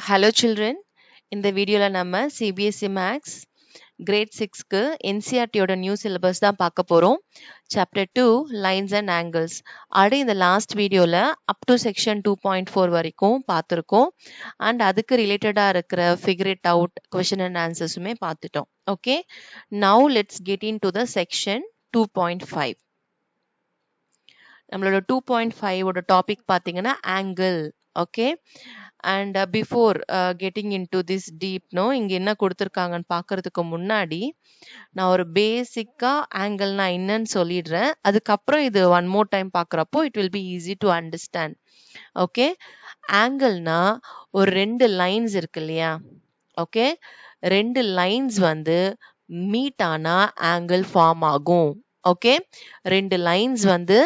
Hello children, இந்த வீடியோல நம்ம CBSE Maths Grade 6க்கு NCERTயோட நியூ சிலபஸ் தான் பார்க்க போறோம். Chapter 2 Lines and Angles. இந்த லாஸ்ட் வீடியோல அப் டு செக்ஷன் 2.4 வரைக்கும் பார்த்துருக்கோம். அண்ட் அதுக்கு ரிலேட்டடா இருக்கிற figure it out question and ஆன்சர்ஸுமே பார்த்துட்டோம். Okay, now let's get into the section 2.5. நம்மளோட 2.5ஓட டாபிக் பார்த்தீங்கன்னா angle. Okay, and before getting into this deep இங்க என்ன கொடுத்துருக்காங்கன்னு பார்க்கறதுக்கு முன்னாடி நான் ஒரு பேசிக்கா ஆங்கிள்னா என்னன்னு சொல்லிடுறேன். அதுக்கப்புறம் இது ஒன் மோர் டைம் பார்க்குறப்போ it will be easy to understand. Okay, ஆங்கிள்னா ஒரு ரெண்டு லைன்ஸ் இருக்கு இல்லையா? ஓகே, ரெண்டு லைன்ஸ் வந்து மீட் ஆனா ஆங்கிள் ஃபார்ம் ஆகும். ஓகே, ரெண்டு லைன்ஸ் வந்து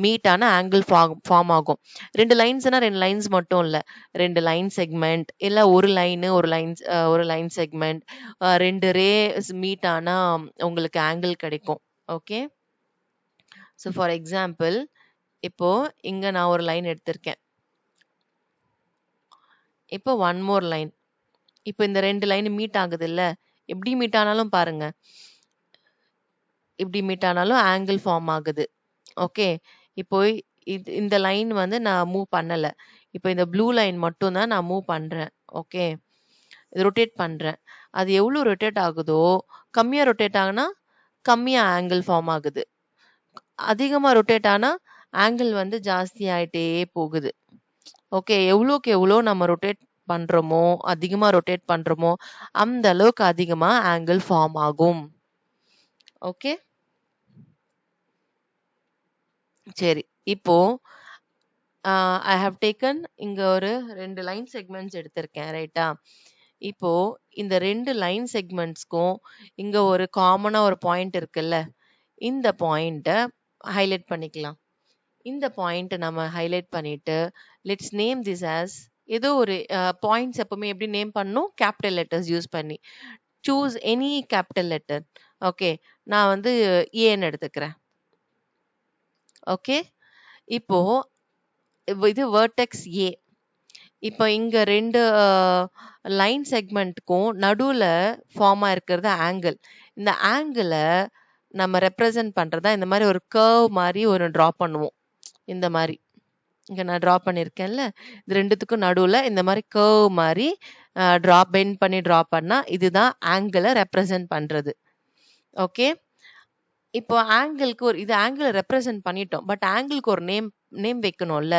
மீட் ஆன ஆங்கிள் ஃபார்ம் ஆகும். ரெண்டு லைன்ஸ்னா ரெண்டு லைன்ஸ் மட்டும் இல்ல, ரெண்டு லைன் செக்மெண்ட் இல்ல ஒரு லைன் செக்மெண்ட், ரெண்டு ரேஸ் மீட் ஆனா உங்களுக்கு ஆங்கிள் கிடைக்கும். ஓகே, ஸோ ஃபார் எக்ஸாம்பிள் இப்போ இங்க நான் ஒரு லைன் எடுத்திருக்கேன். இப்போ ஒன் மோர் லைன். இப்போ இந்த ரெண்டு லைன் மீட் ஆகுது இல்ல, எப்படி மீட் ஆனாலும் பாருங்க, இப்படி மீட் ஆனாலும் ஆங்கிள் ஃபார்ம் ஆகுது. ஓகே, இப்போ இந்த லைன் வந்து நான் மூவ் பண்ணல. இப்போ இந்த ப்ளூ லைன் மட்டும் தான் நான் மூவ் பண்றேன். ஓகே, ரொட்டேட் பண்றேன். அது எவ்வளவு ரொட்டேட் ஆகுதோ, கம்மியா ரொட்டேட் ஆகுனா கம்மியா ஆங்கிள் ஃபார்ம் ஆகுது, அதிகமா ரொட்டேட் ஆனா ஆங்கிள் வந்து ஜாஸ்தி ஆயிட்டே போகுது. ஓகே, எவ்வளோக்கு எவ்வளோ நம்ம ரொட்டேட் பண்றோமோ, அதிகமா ரொட்டேட் பண்றோமோ, அந்த அளவுக்கு அதிகமா ஆங்கிள் ஃபார்ம் ஆகும். ஓகே, சரி. இப்போ ஐ ஹவ் டேக்கன் இங்க ஒரு ரெண்டு லைன் செக்மெண்ட்ஸ் எடுத்திருக்கேன், ரைட்டா? இப்போ இந்த ரெண்டு லைன் செக்மெண்ட்ஸ்க்கும் இங்க ஒரு காமனா ஒரு பாயிண்ட் இருக்குல்ல, இந்த பாயிண்ட ஹைலைட் பண்ணிக்கலாம். இந்த பாயிண்ட் நம்ம ஹைலைட் பண்ணிட்டு லெட்ஸ் நேம் திஸ் ஆஸ், ஏதோ ஒரு பாயிண்ட்ஸ் எப்பவுமே எப்படி நேம் பண்ணணும்? கேபிட்டல் லெட்டர்ஸ் யூஸ் பண்ணி. Choose any capital letter. Okay, நான் வந்து ஏன்னு எடுத்துக்கிறேன். ஓகே, இப்போ இது வெர்டெக்ஸ் ஏ. இப்போ இங்க ரெண்டு லைன் செக்மெண்ட்க்கும் நடுவுல ஃபார்ம் ஆயிருக்கிறது ஆங்கிள். இந்த ஆங்கிளை நம்ம ரெப்ரசன்ட் பண்றதா இந்த மாதிரி ஒரு கர்வ் மாதிரி ஒரு டிரா பண்ணுவோம். இந்த மாதிரி இங்க நான் டிரா பண்ணிருக்கேன்ல, இது ரெண்டுத்துக்கும் நடுவுல இந்த மாதிரி கர்வ் மாதிரி பெண்ட் பண்ணி டிரா பண்ணா இதுதான் ஆங்கிளை ரெப்ரசன்ட் பண்றது. ஓகே, இப்போ ஆங்கிளுக்கு ஒரு இது ஆங்கிளை ரெப்ரசன்ட் பண்ணிட்டோம், பட் ஆங்கிளுக்கு ஒரு நேம் வைக்கணும்ல.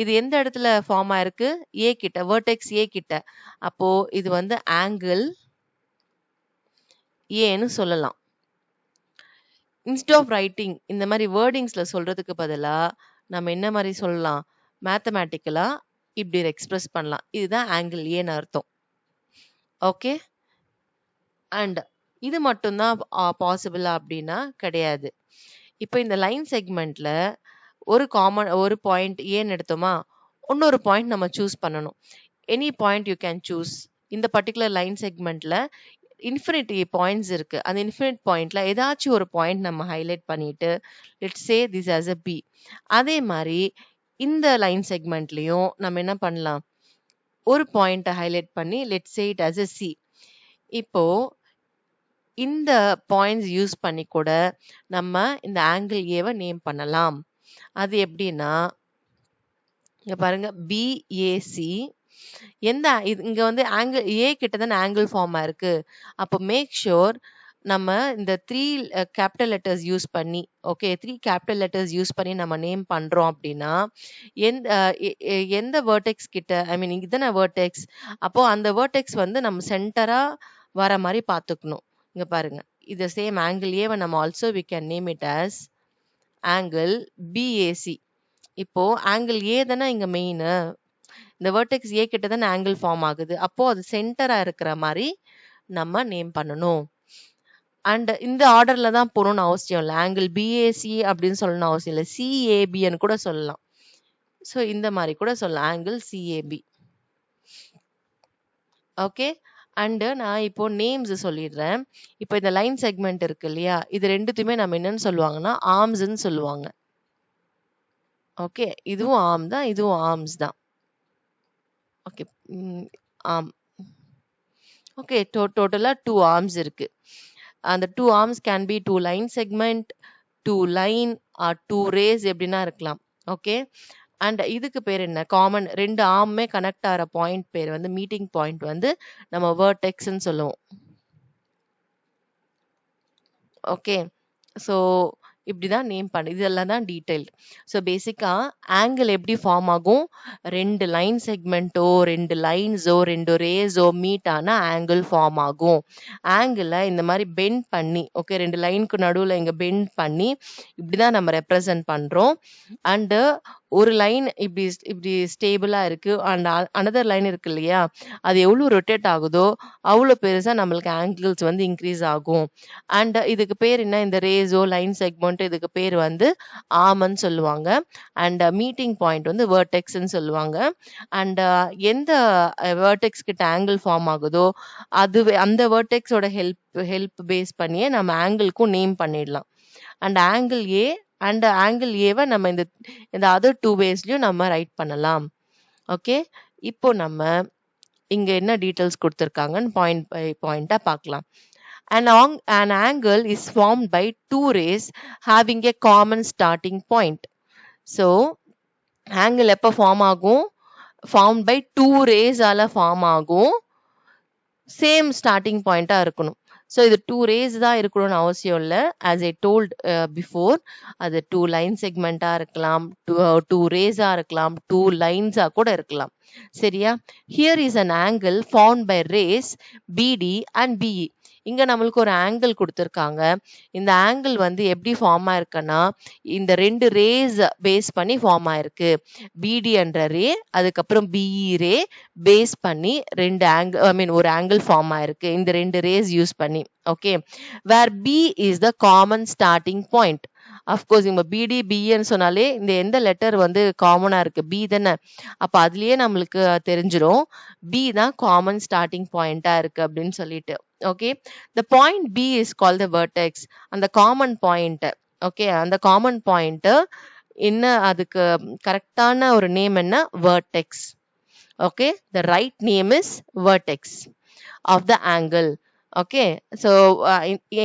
இது எந்த இடத்துல ஃபார்ம் ஆயிருக்கு? ஏ கிட்ட, வெர்டெக்ஸ் ஏ கிட்ட. அப்போ இது வந்து ஆங்கிள் ஏன்னு சொல்லலாம். இன்ஸ்டெட் ஆஃப் ரைட்டிங் இந்த மாதிரி வேர்டிங்ஸ்ல சொல்றதுக்கு பதிலா நம்ம என்ன மாதிரி சொல்லலாம்? மேத்தமேட்டிக்கலா இப்படி எக்ஸ்பிரஸ் பண்ணலாம். இதுதான் ஆங்கிள் ஏன்னு அர்த்தம். ஓகே, அண்ட் இது மட்டும்தான் பாசிபிளா அப்படின்னா கிடையாது. இப்போ இந்த லைன் செக்மெண்ட்ல ஒரு பாயிண்ட் ஏன்னு எடுத்தோமா, இன்னொரு பாயிண்ட் நம்ம சூஸ் பண்ணணும். Any point you can choose. இந்த பர்டிகுலர் லைன் செக்மெண்ட்ல இன்ஃபினிட்டி பாயிண்ட்ஸ் இருக்கு. அந்த இன்ஃபினிட் பாயிண்ட்ல ஏதாச்சும் ஒரு பாயிண்ட் நம்ம ஹைலைட் பண்ணிட்டு let's say this as a B. அதே மாதிரி இந்த லைன் செக்மெண்ட்லயும் நம்ம என்ன பண்ணலாம்? ஒரு பாயிண்ட்டை ஹைலைட் பண்ணி let's say it as a C. இப்போ இந்த பாயிண்ட்ஸ் யூஸ் பண்ணி கூட நம்ம இந்த ஆங்கிள் ஏவை நேம் பண்ணலாம். அது எப்படின்னா, இங்க பாருங்க, பிஏசி. இங்க வந்து ஆங்கிள் ஏ கிட்ட தானே ஆங்கிள் ஃபார்ம் ஆயிருக்கு. அப்போ மேக் ஷூர் நம்ம இந்த 3 கேபிட்டல் லெட்டர்ஸ் யூஸ் பண்ணி, ஓகே, 3 கேபிட்டல் லெட்டர்ஸ் யூஸ் பண்ணி நம்ம நேம் பண்றோம் அப்படின்னா எந்த வேர்டெக்ஸ் கிட்ட, ஐ மீன் இதுதானே வேர்டெக்ஸ், அப்போ அந்த வேர்டெக்ஸ் வந்து நம்ம சென்டரா வர மாதிரி பார்த்துக்கணும். இங்க பாருங்க, இது சேம் ஆங்கிள் ஏவை நம்ம also we can name it as angle BAC. இப்போ ஆங்கிள் ஏ தானே இங்க மெயின், இந்த வெர்டெக்ஸ் ஏ கிட்ட தானே ஆங்கிள் ஃபார்ம் ஆகுது. அப்போ அது சென்டரா இருக்கிற மாதிரி நம்ம நேம் பண்ணணும். அண்ட் இந்த ஆர்டர்ல தான் போகணும்னு அவசியம் இல்லை. ஆங்கிள் பிஏசி அப்படின்னு சொல்லணும்னு அவசியம் இல்லை, சிஏபின்னு கூட சொல்லலாம். ஸோ இந்த மாதிரி கூட சொல்லலாம், ஆங்கிள் சிஏபி. ஓகே, அண்டு நான் இப்போ நேம்ஸ் சொல்லிடுறேன். இப்போ இந்த லைன் செக்மெண்ட் இருக்கு இல்லையா, இது ரெண்டுத்தையுமே நம்ம என்னன்னு சொல்லுவாங்கன்னா ஆர்ம்ஸ்ன்னு சொல்லுவாங்க. ஓகே, இதுவும் ஆர்ம் தான், இதுவும் ஆர்ம்ஸ் தான். Okay, arm. Okay, total 2 arms இருக்கு. And the 2 arms can be 2 line segment, 2 line or 2 rays எப்படின்னா இருக்கலாம். ஓகே, அண்ட் இதுக்கு பேர் என்ன, காமன் 2 ஆர்மே கனெக்ட் ஆகிற பாயிண்ட் பேர் வந்து மீட்டிங் பாயிண்ட் வந்து நம்ம வெர்டெக்ஸ்ன்னு சொல்லுவோம். ஓகே, ஸோ இப்படிதான் நேம் பண்ணு, இதெல்லாம் தான் டீடைல். ஸோ பேசிக்கா ஆங்கிள் எப்படி ஃபார்ம் ஆகும், 2 லைன் செக்மெண்ட்டோ 2 லைன்ஸோ 2 ரேஸோ மீட் ஆனா ஆங்கிள் ஃபார்ம் ஆகும். ஆங்கிள இந்த மாதிரி பெண்ட் பண்ணி, ஓகே, 2 லைனுக்கு நடுவில் இங்க பெண்ட் பண்ணி இப்படிதான் நம்ம ரெப்ரசன்ட் பண்றோம். அண்டு ஒரு லைன் இப்படி இப்படி ஸ்டேபிளா இருக்கு, அண்ட் அனதர் லைன் இருக்கு இல்லையா, அது எவ்வளவு ரொட்டேட் ஆகுதோ அவ்வளோ பெருசா நம்மளுக்கு ஆங்கிள்ஸ் வந்து இன்க்ரீஸ் ஆகும். அண்ட் இதுக்கு பேர் என்ன, இந்த ரேஸோ லைன் செக்மெண்ட் இதுக்கு பேர் வந்து ஆர்ம்னு சொல்லுவாங்க. அண்ட் மீட்டிங் பாயிண்ட் வந்து வெர்டெக்ஸ்ன்னு சொல்லுவாங்க. அண்ட் எந்த வெர்டெக்ஸ் கிட்ட ஆங்கிள் ஃபார்ம் ஆகுதோ அது அந்த வெர்டெக்ஸோட ஹெல்ப் பேஸ் பண்ணியே நம்ம ஆங்கிள்க்கும் நேம் பண்ணிடலாம். And angle A and angle ஏவை நம்ம இந்த அதர் 2 வேஸ்லயும் நம்ம ரைட் பண்ணலாம். ஓகே, இப்போ நம்ம இங்க என்ன டீடைல்ஸ் கொடுத்துருக்காங்கன்னு பாயிண்ட் பை பாயிண்டா பார்க்கலாம். An angle is formed by 2 rays having a common starting point. So angle எப்ப ஃபார்ம் ஆகும், formed by 2 rays ஆல ஃபார்ம் ஆகும், சேம் ஸ்டார்டிங் பாயிண்டா இருக்கணும். ஸோ இது 2 rays தான் இருக்கணும்னு அவசியம் இல்லை. ஆஸ் ஐ டோல்ட் பிஃபோர், அது 2 லைன் செக்மெண்டா இருக்கலாம், 2 rays-ஆ இருக்கலாம், 2 lines-ஆ கூட இருக்கலாம். சரியா? Here is an angle formed by rays BD and BE. இங்க நம்மளுக்கு ஒரு ஆங்கிள் கொடுத்துருக்காங்க. இந்த ஆங்கிள் வந்து எப்படி ஃபார்ம் ஆயிருக்குன்னா, இந்த 2 ரேஸ் பேஸ் பண்ணி ஃபார்ம் ஆயிருக்கு. பிடி என்ற ரே, அதுக்கப்புறம் பிஇ ரே பேஸ் பண்ணி 2 ஆங்கிள் ஒரு ஆங்கிள் ஃபார்ம் ஆயிருக்கு இந்த 2 ரேஸ் யூஸ் பண்ணி. Okay, where B is the common starting point. Of course இங்க பிடி பின்னு சொன்னாலே இந்த எந்த லெட்டர் வந்து காமனா இருக்கு, பி தானே, அப்ப அதுலயே நம்மளுக்கு தெரிஞ்சிடும் பி தான் காமன் ஸ்டார்டிங் பாயிண்டா இருக்கு அப்படின்னு சொல்லிட்டு. Okay, the point B is called the vertex. அந்த காமன் பாயிண்ட், ஓகே, அந்த காமன் பாயிண்ட் என்ன, அதுக்கு கரெக்டான ஒரு நேம் என்ன, vertex. Okay, the right name is vertex of the angle. Okay, so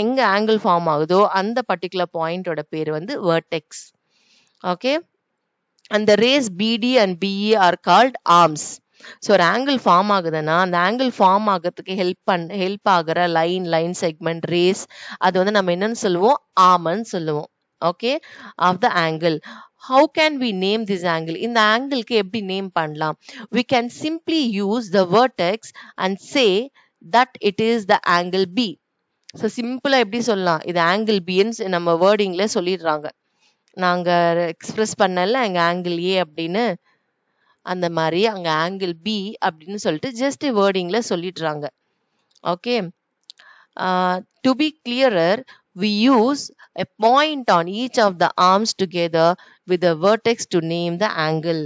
எங்க ஆங்கிள் ஃபார்ம் ஆகுதோ அந்த பர்டிகுலர் பாயிண்டோட பேர் வந்து vertex. ஓகே, அந்த rays BD and BE are called arms. So ஒரு ஆங்கிள் ஃபார்ம் ஆகுதுன்னா அந்த ஆங்கிள் ஃபார்ம் ஆகிறதுக்கு ஹெல்ப் ஆகிற லைன் செக்மெண்ட் ரேஸ் அது வந்து நம்ம என்னன்னு சொல்லுவோம், ஆர்ம்னு சொல்லுவோம். Okay, of the angle. How can we name this angle? இந்த ஆங்கிளுக்கு எப்படி நேம் பண்ணலாம்? We can simply use the vertex and say that it is the angle B. So சிம்பிளா எப்படி சொல்லலாம், இது ஆங்கிள் பின்னு நம்ம வேர்டிங்ல சொல்லிடுறாங்க. நாங்க எக்ஸ்பிரஸ் பண்ணல எங்க ஆங்கிள் ஏ அப்படின்னு, அந்த மாதிரி அங்க ஆங்கிள் பி அப்படின்னு சொல்லிட்டு ஜஸ்ட் வேர்டிங்ல சொல்லிடுறாங்க. Okay, to be clearer we use a point on each of the arms together with a vertex to name the angle.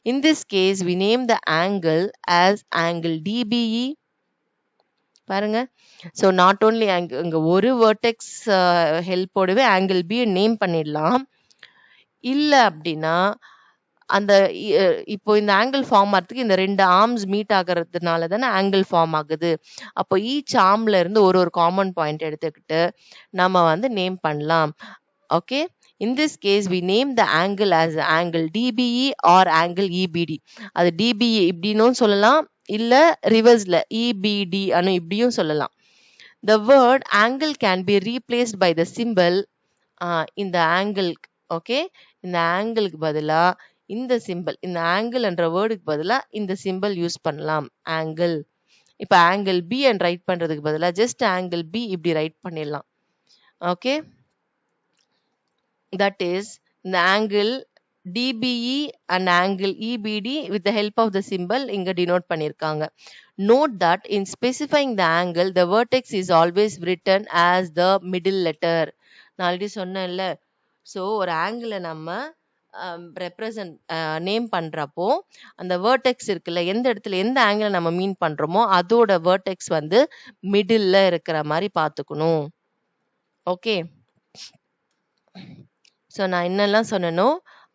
In this case we name the angle as angle DBE. பாருங்க, so not only அங்க ஒரு vertex ஹெல்ப்போடவே angle B name பண்ணிடலாம். இல்ல அப்படின்னா அந்த இப்போ இந்த angle form ஆகிறதுக்கு இந்த 2 ஆர்ம்ஸ் மீட் ஆகிறதுனால தானே ஆங்கிள் ஃபார்ம் ஆகுது. அப்போ ஈச் ஆர்ம்ல இருந்து ஒரு காமன் பாயிண்ட் எடுத்துக்கிட்டு நம்ம வந்து நேம் பண்ணலாம். Okay, in this case we name the angle as angle DBE or angle EBD. அது டிபிஇ இப்படின்னு சொல்லலாம், இல்ல ரிவர்ஸ்ல இபிடி அனு இப்படியும் சொல்லலாம். The word angle can be replaced by the symbol இந்த ஆங்கிள். ஓகே, இந்த ஆங்கிளுக்கு பதிலா இந்த சிம்பிள், இந்த ஆங்கிள் என்ற வேர்டுக்கு பதிலா இந்த சிம்பிள் யூஸ் பண்ணலாம், ஆங்கிள். இப்ப ஆங்கிள் பி அண்ட் ரைட் பண்றதுக்கு பதிலா ஜஸ்ட் ஆங்கிள் பி இப்படி ரைட் பண்ணிடலாம். ஓகே, தட் இஸ் இந்த angle DBE and angle EBD with the help of the symbol இங்க denote பண்ணிருக்காங்க. Note that in specifying the angle, the vertex is always written as the middle letter. நான் already சொன்னேன்ல, so ஒரு ஆங்கிளை நம்ம represent name பண்றப்போ அந்த vertex இருக்குல்ல, எந்த இடத்துல எந்த ஆங்கிளை நம்ம மீன் பண்றோமோ அதோட வேர்டெக்ஸ் வந்து மிடில்ல இருக்கிற மாதிரி பார்த்துக்கணும். ஓகே, ஸோ நான் என்னெல்லாம் சொன்னனோ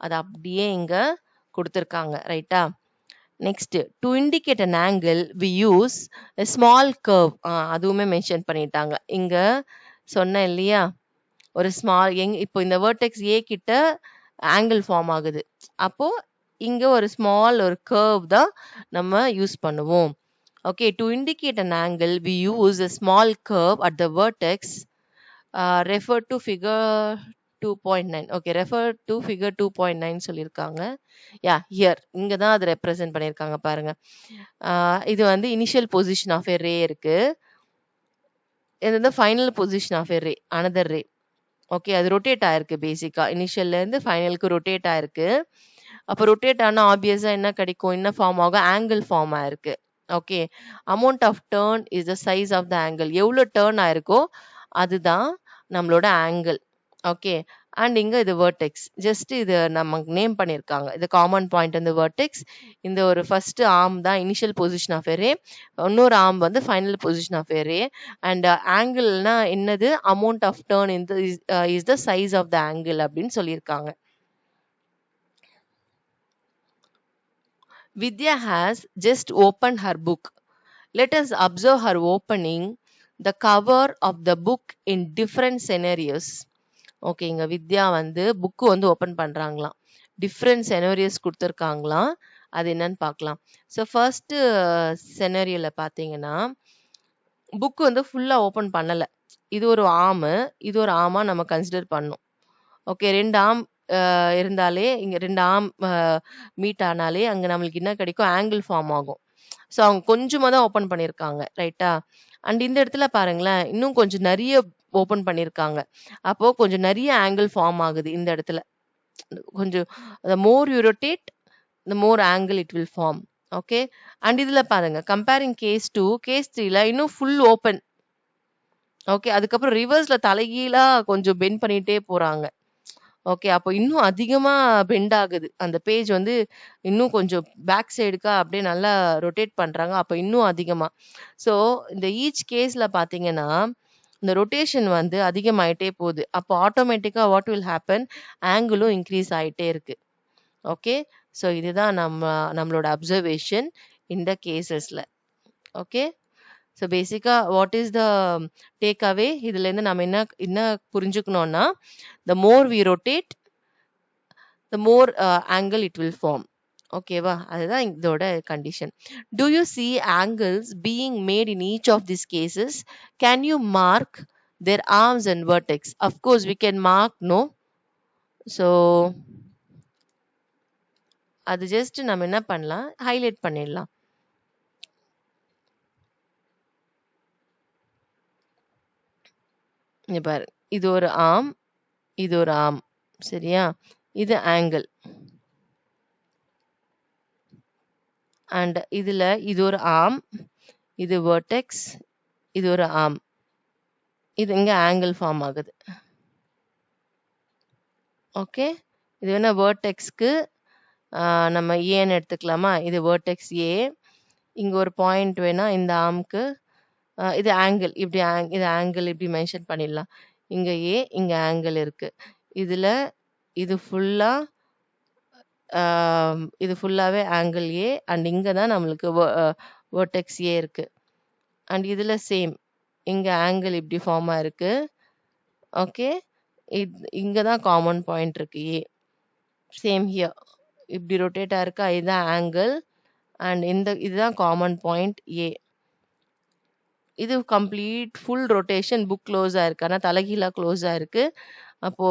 அது அப்படியே இங்க கொடுத்துருக்காங்க, ரைட்டா? Next, to indicate an angle, we use a small curve. அதுவுமே மென்ஷன் பண்ணிட்டாங்க. இங்க சொன்னேன் இல்லையா, ஒரு ஸ்மால் இப்போ இந்த வெர்டெக்ஸ் ஏ கிட்ட ஆங்கிள் ஃபார்ம் ஆகுது. அப்போ இங்க ஒரு ஸ்மால் ஒரு கர்வ் தான் நம்ம யூஸ் பண்ணுவோம். Okay, to indicate an angle we use a small curve at the vertex. Refer to figure 2.9. Okay, refer to figure 2.9 சொல்லியிருக்காங்க. ஹியர் இங்க தான் அது ரெப்ரசென்ட் பண்ணியிருக்காங்க பாருங்க. இது வந்து initial position of a ray இருக்கு. இது வந்து final position of a ray, another ray. Okay, அது ரொட்டேட் ஆயிருக்கு. பேசிக்கா இனிஷியல்ல இருந்து ஃபைனலுக்கு ரொட்டேட் ஆயிருக்கு. அப்போ ரொட்டேட் ஆனா ஆப்வியஸா என்ன கிடைக்கும், என்ன ஃபார்ம் ஆகும், ஆங்கிள் ஃபார்ம் ஆயிருக்கு. Okay, amount of turn is the size of the angle. எவ்வளோ டர்ன் ஆயிருக்கோ அதுதான் நம்மளோட ஆங்கிள். ஓகே, அண்ட் இங்க இது வெர்டெக்ஸ். ஜஸ்ட் இது நமக்கு நேம் பண்ணியிருக்காங்க. இது காமன் பாயிண்ட் இந்த வெர்டெக்ஸ். இந்த ஒரு ஃபர்ஸ்ட் ஆர்ம் தான் initial position of a ray, இன்னொரு ஆர்ம் வந்து final position of a ray. And ஆங்கிள்னா என்னது, amount of turn is the size of the angle அப்படின்னு சொல்லியிருக்காங்க. Vidya has just opened her book. Let us observe her opening the cover of the book in different scenarios. Okay, இங்க வித்யா வந்து book வந்து open பண்றாங்களாம். Different செனரியோஸ் கொடுத்துருக்காங்களாம். அது என்னன்னு பார்க்கலாம். So first செனரியோல பார்த்தீங்கன்னா book வந்து ஃபுல்லா ஓப்பன் பண்ணல. இது ஒரு ஆர்மு, இது ஒரு ஆர்மா நம்ம கன்சிடர் பண்ணணும். ஓகே, 2 ஆர்ம் இருந்தாலே, இங்க 2 ஆர்ம் மீட் ஆனாலே அங்க நம்மளுக்கு என்ன கிடைக்கும், ஆங்கிள் ஃபார்ம் ஆகும். ஸோ அவங்க கொஞ்சமா தான் ஓப்பன் பண்ணியிருக்காங்க, ரைட்டா? அண்ட் இந்த இடத்துல பாருங்களேன், இன்னும் கொஞ்சம் நிறைய ஓப்பன் பண்ணியிருக்காங்க. அப்போ கொஞ்சம் நிறைய ஆங்கிள் ஃபார்ம் ஆகுது இந்த இடத்துல. கொஞ்சம் the more you rotate, the more angle it will form. Okay, and இதுல பாருங்க, கம்பேரிங் கேஸ் 2, கேஸ் 3ல இன்னும் ஃபுல் ஓப்பன். ஓகே, அதுக்கப்புறம் ரிவர்ஸ்ல தலைகீழா கொஞ்சம் பெண்ட் பண்ணிட்டே போறாங்க. ஓகே, அப்போ இன்னும் அதிகமா பெண்ட் ஆகுது. அந்த பேஜ் வந்து இன்னும் கொஞ்சம் பேக் சைடுக்கா அப்படியே நல்லா ரொட்டேட் பண்றாங்க. அப்போ இன்னும் அதிகமா. ஸோ இந்த ஈச் கேஸ்ல பாத்தீங்கன்னா இந்த ரொட்டேஷன் வந்து அதிகமாயிட்டே போகுது. அப்போ ஆட்டோமேட்டிக்கா வாட் வில் ஹேப்பன், ஆங்கிளும் இன்க்ரீஸ் ஆயிட்டே இருக்கு. ஓகே, ஸோ இதுதான் நம்மளோட அப்சர்வேஷன் இந்த கேசஸ்ல. ஓகே, ஸோ பேசிக்கா what is the take away, இதுல இருந்து நம்ம என்ன புரிஞ்சுக்கணும்னா, the more we rotate, the more angle it will form. ஓகேவா, அதுதான் இதோட condition. Do you see angles being made in each of these cases? Can you mark their arms and vertex? Of course we can mark, no? So அது just நம்ம என்ன பண்ணலாம், highlight பண்ணிடலாம். இங்க பாரு, இது ஒரு ஆர்ம், இது ஒரு ஆர்ம், சரியா? இது ஆங்கிள். அண்ட் இதுல இது ஒரு ஆர்ம், இது வெர்டெக்ஸ், இது ஒரு ஆர்ம். இது இங்க ஆங்கிள் ஃபார்ம் ஆகுது. ஓகே, இது என்ன வெர்டெக்ஸ்க்கு நம்ம ஏன்னு எடுத்துக்கலாமா? இது வெர்டெக்ஸ் ஏ. இங்க ஒரு பாயிண்ட் வேணா இந்த ஆர்ம்க்கு, இது ஆங்கிள், இப்படி இது ஆங்கிள் இப்படி மென்ஷன் பண்ணிடலாம். இங்க ஏ, இங்க ஆங்கிள் இருக்கு. இதுல இது ஃபுல்லா இது ஃபுல்லாவே ஆங்கிள் ஏ. அண்ட் இங்க தான் நம்மளுக்கு வெர்டெக்ஸ் ஏ இருக்கு. அண்ட் இதுல சேம், இங்க ஆங்கிள் இப்படி ஃபார்ம் ஆயிருக்கு. ஓகே, இங்க தான் காமன் பாயிண்ட் இருக்கு ஏ. சேம் ஹியர், இப்படி ரொட்டேட் ஆயிருக்கா, இதுதான் ஆங்கிள். அண்ட் இதுதான் காமன் பாயிண்ட் ஏ. இது complete full rotation, book close ஆயிருக்கு, ஆனால் தலைகீழா க்ளோஸ் ஆயிருக்கு. அப்போ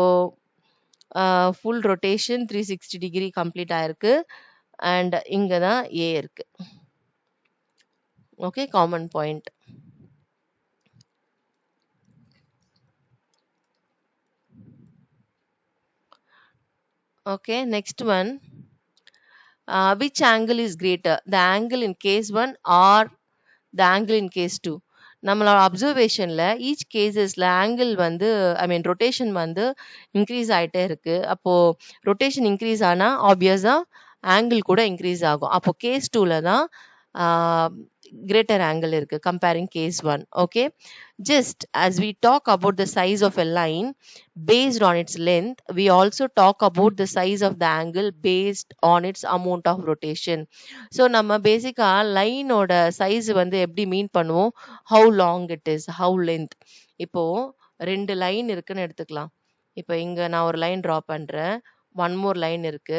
ஃபுல் ரொட்டேஷன் 360 டிகிரி கம்ப்ளீட் ஆயிருக்கு. அண்ட் இங்க தான் ஏ இருக்கு. Okay, common point. Okay, next one. Which angle is greater, the angle in case 1 or the angle in case 2? நம்மளோட அப்சர்வேஷன்ல ஈச் கேசஸ்ல ஆங்கிள் வந்து ரொட்டேஷன் வந்து இன்க்ரீஸ் ஆயிட்டே இருக்கு. அப்போ ரொட்டேஷன் இன்க்ரீஸ் ஆனா ஆப்வியஸா ஆங்கிள் கூட இன்க்ரீஸ் ஆகும். அப்போ கேஸ் 2ல தான் greater angle இருக்கு comparing case 1. Okay, just as we talk about the size of a line based on its length, we also talk about the size of the angle based on its amount of rotation. So நம்ம பேசிக்கா லைனோட size வந்து எப்படி மீன் பண்ணுவோம், how long it is, how length. இப்போ ரெண்டு line இருக்குன்னு எடுத்துக்கலாம். இப்போ இங்க நான் ஒரு லைன் டிரா பண்றேன், ஒன் மோர் லைன் இருக்கு.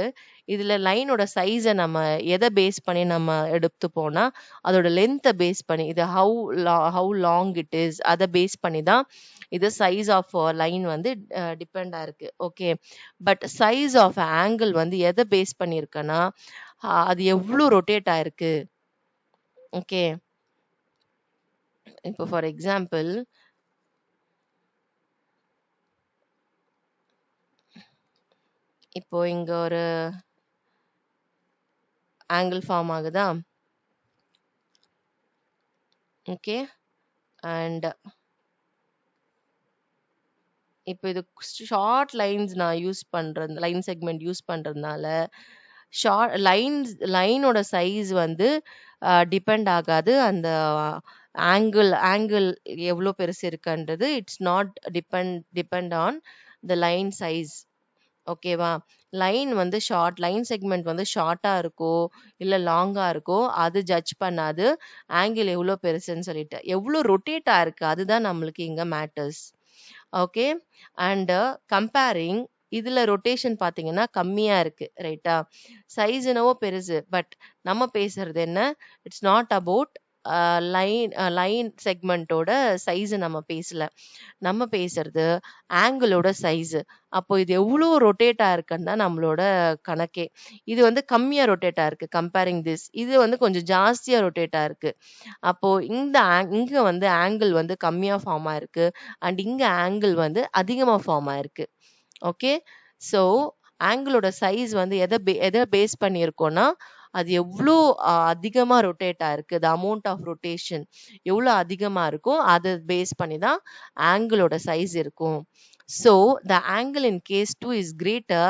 இதுல லைனோட சைஸை நம்ம எதை பேஸ் பண்ணி நம்ம எடுத்து போனா அதோட லென்த்தை பேஸ் பண்ணி, இது ஹவு லாங் இட் இஸ் அதை பேஸ் பண்ணி தான் இது சைஸ் ஆஃப் லைன் வந்து டிபெண்ட் ஆயிருக்கு. Okay, but size of angle வந்து எதை பேஸ் பண்ணியிருக்குன்னா அது எவ்வளோ ரொட்டேட் ஆயிருக்கு. ஓகே, இப்போ ஃபார் எக்ஸாம்பிள் இப்போ இங்க ஒரு ஆங்கிள் ஃபார்ம் ஆகுதா. ஓகே, அண்ட் இப்போ இது ஷார்ட் லைன்ஸ் நான் யூஸ் பண்றது, லைன் செக்மெண்ட் யூஸ் பண்றதுனால ஷார்ட் லைனோட சைஸ் வந்து டிபெண்ட் ஆகாது அந்த ஆங்கிள் எவ்வளோ பெருசு இருக்குன்றது. It's not depend on the line size. ஓகேவா, லைன் வந்து லைன் செக்மெண்ட் வந்து ஷார்ட்டா இருக்கோ இல்ல லாங்கா இருக்கோ அது ஜட்ஜ் பண்ணாது ஆங்கிள் எவ்வளோ பெருசுன்னு சொல்லிட்டு, எவ்வளோ ரொட்டேட் ஆயிருக்கு அதுதான் நம்மளுக்கு இங்க மேட்டர்ஸ். ஓகே, அண்ட் கம்பேரிங் இதுல ரொட்டேஷன் பாத்தீங்கன்னா கம்மியா இருக்கு, ரைட்டா. சைஸ் என்னவோ பெருசு, பட் நம்ம பேசுறது என்ன, இட்ஸ் நாட் அபவுட் லைன் செக்மெண்டோட சைஸ் நம்ம பேசல, நம்ம பேசுறது ஆங்கிளோட சைஸ். அப்போ இது எவ்வளோ ரொட்டேட் ஆயிருக்குன்னு தான் நம்மளோட கணக்கே. இது வந்து கம்மியா ரொட்டேட் ஆயிருக்கு கம்பேரிங் திஸ், இது வந்து கொஞ்சம் ஜாஸ்தியா ரொட்டேட் ஆயிருக்கு. அப்போ இங்க வந்து ஆங்கிள் வந்து கம்மியா ஃபார்ம் ஆயிருக்கு அண்ட் இங்க ஆங்கிள் வந்து அதிகமா ஃபார்ம் ஆயிருக்கு. ஓகே, ஸோ ஆங்கிளோட சைஸ் வந்து எதை பேஸ் பண்ணியிருக்கோம்னா அது எவ்வளோ அதிகமா ரொட்டேட் ஆயிருக்கு, த அமௌண்ட் ஆஃப் ரொட்டேஷன் எவ்வளோ அதிகமா இருக்கோ அதை பேஸ் பண்ணி தான் ஆங்கிளோட சைஸ் இருக்கும். So the angle in case 2 is greater,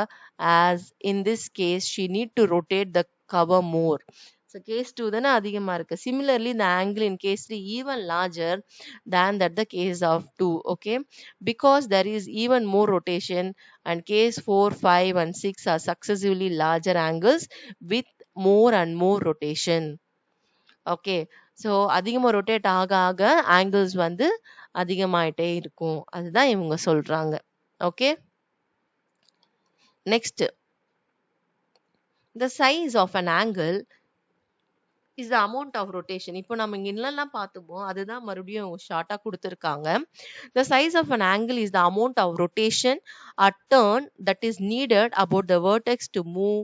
as in this case she need to rotate the cover more. So case 2 தானே அதிகமா இருக்கு. Similarly the angle in case 3 even larger than that the case of 2. Okay, because there is even more rotation, and case 4, 5 and 6 are successively larger angles with more and more rotation. Okay, so அதிகமாக rotate ஆக ஆக angles வந்து அதிகமாயிட்டே இருக்கும், அதுதான் இவங்க சொல்றாங்க. Okay, next, the size of an angle is the amount of rotation. இப்போ நம்ம இங்க என்னெல்லாம் பார்த்துமோ அதுதான் மறுபடியும் ஷார்ட்டா கொடுத்துருக்காங்க. The size of an angle is the amount of rotation or turn that is needed about the vertex to move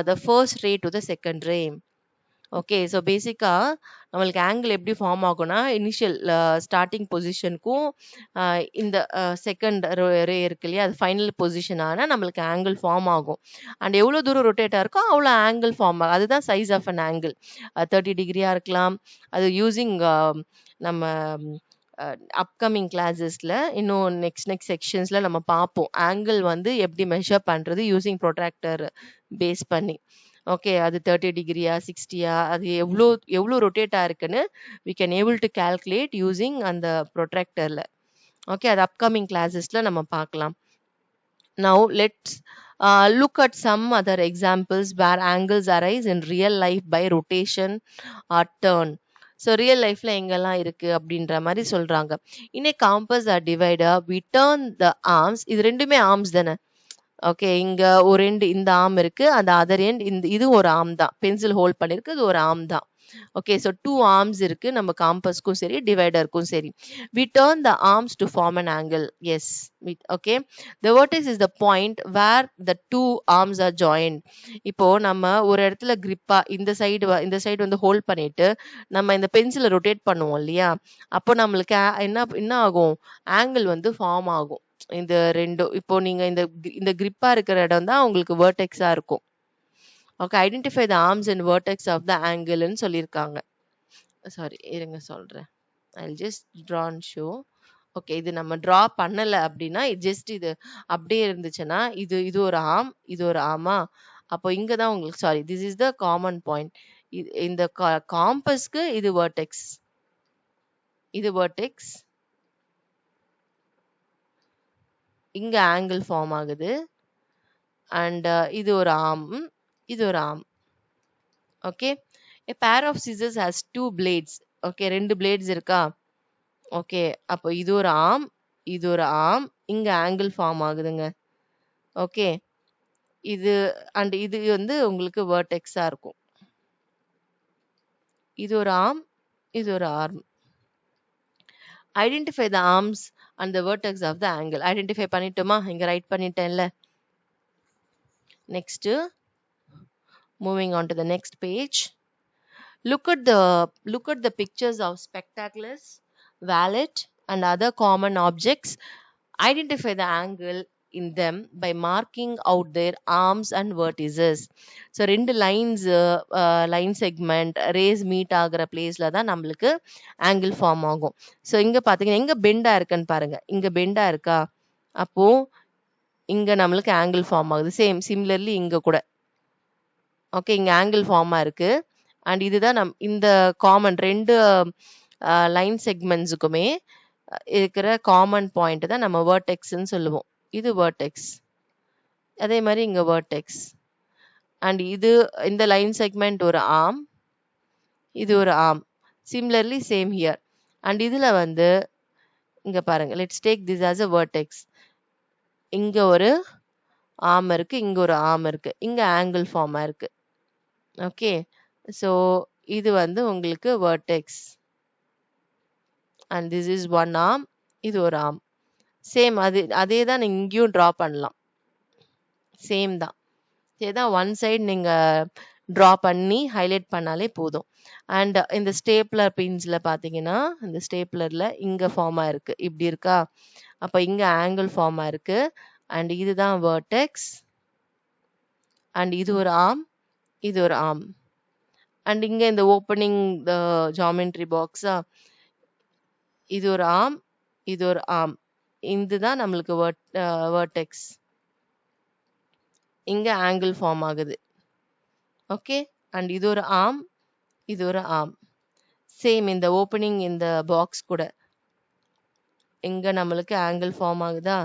the first ray to the second ray. Okay, so பேசிக்கா நம்மளுக்கு ஆங்கிள் எப்படி ஃபார்ம் ஆகும்னா initial starting பொசிஷனுக்கும் இந்த second ரே இருக்கு இல்லையா, அது final position ஆனால் நம்மளுக்கு ஆங்கிள் ஃபார்ம் ஆகும். அண்ட் எவ்வளோ தூரம் ரொட்டேட்டாக இருக்கோ அவ்வளோ ஆங்கிள் ஃபார்ம் ஆகும், அதுதான் சைஸ் ஆஃப் அன் ஆங்கிள். 30 டிகிரியாக இருக்கலாம். அது யூஸிங் நம்ம அப்கமிங் கிளாஸஸ்ல இன்னும் நெக்ஸ்ட் செக்ஷன்ஸ்ல நம்ம பார்ப்போம் ஆங்கிள் வந்து எப்படி மெஷர் பண்றது யூஸிங் ப்ரொட்ராக்டர் பேஸ் பண்ணி. ஓகே, அது 30 டிகிரியா 60யா அது எவ்வளோ ரொட்டேட் ஆயிருக்குன்னு we can able to calculate using அந்த ப்ரொட்ராக்டர்ல. ஓகே, அது அப்கமிங் கிளாஸஸ்ல நம்ம பார்க்கலாம். Now let's look at some other examples where angles arise in real life by rotation or turn. So real லைஃப்ல எங்கெல்லாம் இருக்கு அப்படின்ற மாதிரி சொல்றாங்க. In a compass or divider we turn the arms. இது ரெண்டுமே ஆர்ம்ஸ் தானே. ஓகே, இங்க ஒரு எண்ட் இந்த ஆர்ம் இருக்கு, அந்த அதர் எண்ட் இது ஒரு ஆர்ம் தான், பென்சில் ஹோல்ட் பண்ணிருக்கு, இது ஒரு ஆர்ம் தான். ஓகே, ஸோ 2 ஆர்ம்ஸ் இருக்கு நம்ம காம்பஸ்க்கும் சரி டிவைடருக்கும் சரி. we turn the arms to form an angle. Yes, okay, the vertex is the point where the 2 arms are joined. இப்போ நம்ம ஒரு இடத்துல கிரிப்பா இந்த சைடு வந்து ஹோல்ட் பண்ணிட்டு நம்ம இந்த பென்சிலை ரொட்டேட் பண்ணுவோம் இல்லையா, அப்போ நம்மளுக்கு என்ன ஆகும், ஆங்கிள் வந்து ஃபார்ம் ஆகும். இந்த ரெண்டும் இப்போ நீங்க இந்த கிரிப்பா இருக்கிற இடம் தான் உங்களுக்கு வெர்டெக்ஸா இருக்கும். Okay, identify the arms and vertex of the ஆங்கிள்னு சொல்லியிருக்காங்க. சாரி, இருங்க சொல்றேன். I'll just draw and show. Okay, இது நம்ம டிரா பண்ணல அப்படின்னா ஜஸ்ட் இது அப்படியே இருந்துச்சுன்னா இது ஒரு ஆர்ம், இது ஒரு ஆர்மா, அப்போ இங்க தான் உங்களுக்கு sorry this is the common point. இந்த காம்பஸ்க்கு இது வெர்டெக்ஸ், இது வெர்டெக்ஸ். இங்க ஆங்கிள் ஃபார்ம் ஆகுது. அண்ட் இது ஒரு ஆர்ம், இது ஒரு arm. Okay, a pair of scissors has two blades. Okay, ரெண்டு blades இருக்கா? ஓகே, அப்போ இது ஒரு ஆர்ம், இது ஒரு ஆர்ம். இங்க ஆங்கிள் ஃபார்ம் ஆகுதுங்க. ஓகே, இது அண்ட் இது வந்து உங்களுக்கு வெர்டெக்ஸா இருக்கும். இது ஒரு ஆர்ம், இது ஒரு arm. Identify the arms and the vertex of the angle. Identify பண்ணிட்டோமா? இங்க ரைட் பண்ணிட்டேன்ல. Next, moving on to the next page. Look at the pictures of spectaculars, wallet and other common objects. Identify the angle in them by marking out their arms and vertices. So ரெண்டு lines line segment rays meet ஆகுற பிளேஸ்ல தான் நம்மளுக்கு angle form ஆகும். So இங்க பாத்தீங்கன்னா எங்க பெண்டா இருக்குன்னு பாருங்க. இங்க பெண்டா இருக்கா? அப்போ இங்க நம்மளுக்கு angle form ஆகுது. சேம் சிமிலர்லி இங்க கூட. ஓகே, இங்க angle form இருக்கு. அண்ட் இதுதான் இந்த காமன் ரெண்டு லைன் செக்மெண்ட்ஸுக்குமே இருக்கிற காமன் பாயிண்ட் தான் நம்ம வெர்டெக்ஸ்ன்னு சொல்லுவோம். இது வெர்டெக்ஸ், அதே மாதிரி இங்க வெர்டெக்ஸ். அண்ட் இது இந்த லைன் செக்மெண்ட் ஒரு ஆர்ம், இது ஒரு arm. Similarly same here. And இதுல வந்து இங்க பாருங்க, let's take this as a vertex. இங்க ஒரு ஆர்ம் இருக்கு, இங்க ஒரு ஆர்ம் இருக்கு, இங்க ஆங்கிள் ஃபார்ம் இருக்கு. ஓகே, ஸோ இது வந்து உங்களுக்கு vertex. And this is one arm, இது ஒரு ஆர்ம். சேம் அதே தான் நீங்க இங்கேயும் ட்ரா பண்ணலாம். சேம் தான், இதுதான் ஒன் சைடு நீங்க ட்ரா பண்ணி ஹைலைட் பண்ணாலே போதும். அண்ட் இந்த ஸ்டேப்லர் பின்ஸ்ல பாத்தீங்கன்னா இந்த ஸ்டேப்லர்ல இங்க ஃபார்ம் ஆயிருக்கு, இப்படி இருக்கா? அப்ப இங்க ஆங்கிள் ஃபார்ம் ஆயிருக்கு. அண்ட் இதுதான் வெர்டெக்ஸ். அண்ட் இது ஒரு ஆர்ம், இது ஒரு ஆர்ம். அண்ட் இங்க இந்த ஓப்பனிங் த ஜாமெட்ரி பாக்ஸா, இது ஒரு ஆர்ம், இது ஒரு ஆர்ம். இதுதான் நம்மளுக்கு வெர்டெக்ஸ். இங்க ஆங்கிள் ஃபார்ம் ஆகுது. ஓகே, அண்ட் இது ஒரு ஆர்ம், இது ஒரு ஆர்ம். சேம் இந்த ஓப்பனிங் இந்த பாக்ஸ் கூட இங்க நம்மளுக்கு ஆங்கிள் ஃபார்ம் ஆகுதா?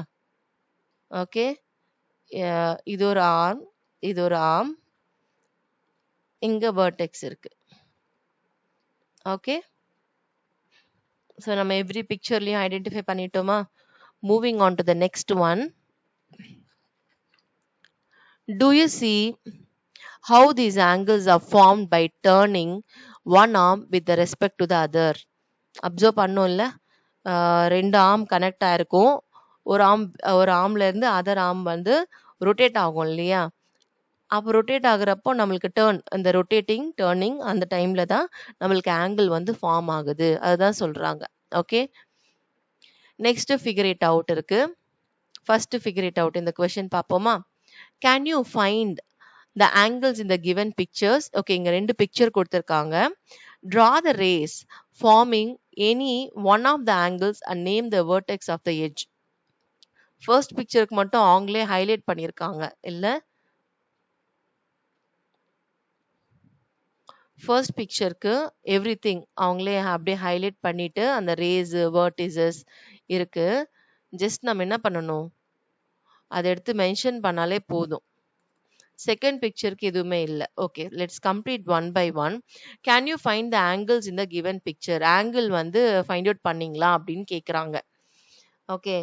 ஓகே, இது ஒரு ஆர்ம், இது ஒரு ஆர்ம், இங்க வெர்டெக்ஸ் இருக்கு. ஓகே, ஸோ நம்ம எவ்ரி பிக்சர்லயும் ஐடென்டிஃபை பண்ணிட்டோமா? Moving on to the next one. Do you see how these angles are formed by turning one arm with respect to the other? Observe பண்ணோம்ல, ரெண்டு arm connect ஆயிருக்கும். ஒரு ஆர்ம்ல இருந்து other arm வந்து rotate ஆகும் இல்லையா? அப்போ ரொட்டேட் ஆகுறப்போ நம்மளுக்கு அந்த டேர்னிங் அந்த டைம்ல தான் நம்மளுக்கு ஆங்கிள் வந்து ஃபார்ம் ஆகுது. அதுதான் சொல்றாங்க. Okay, next figure it out இருக்கு. ஃபர்ஸ்ட் ஃபிகர் இட் அவுட் இந்த கொஸ்டின் பார்ப்போமா? Can you find the angles in the given pictures? Okay, இங்க ரெண்டு பிக்சர் கொடுத்திருக்காங்க. Draw the rays forming any one of the angles and name the vertex of the edge. First பிக்சருக்கு மட்டும் அவங்களே highlight பண்ணிருக்காங்க இல்ல? ஃபர்ஸ்ட் பிக்சருக்கு எவ்ரிதிங் அவங்களே அப்படியே ஹைலைட் பண்ணிட்டு அந்த ரேஸ் வெர்டிசஸ் இருக்கு. ஜஸ்ட் நம்ம என்ன பண்ணணும், அதை எடுத்து மென்ஷன் பண்ணாலே போதும். செகண்ட் பிக்சருக்கு எதுவுமே இல்லை. Okay, let's complete one by one. Can you find the angles in the given picture? Angle வந்து ஃபைண்ட் அவுட் பண்ணீங்களா அப்படின்னு கேட்குறாங்க. ஓகே,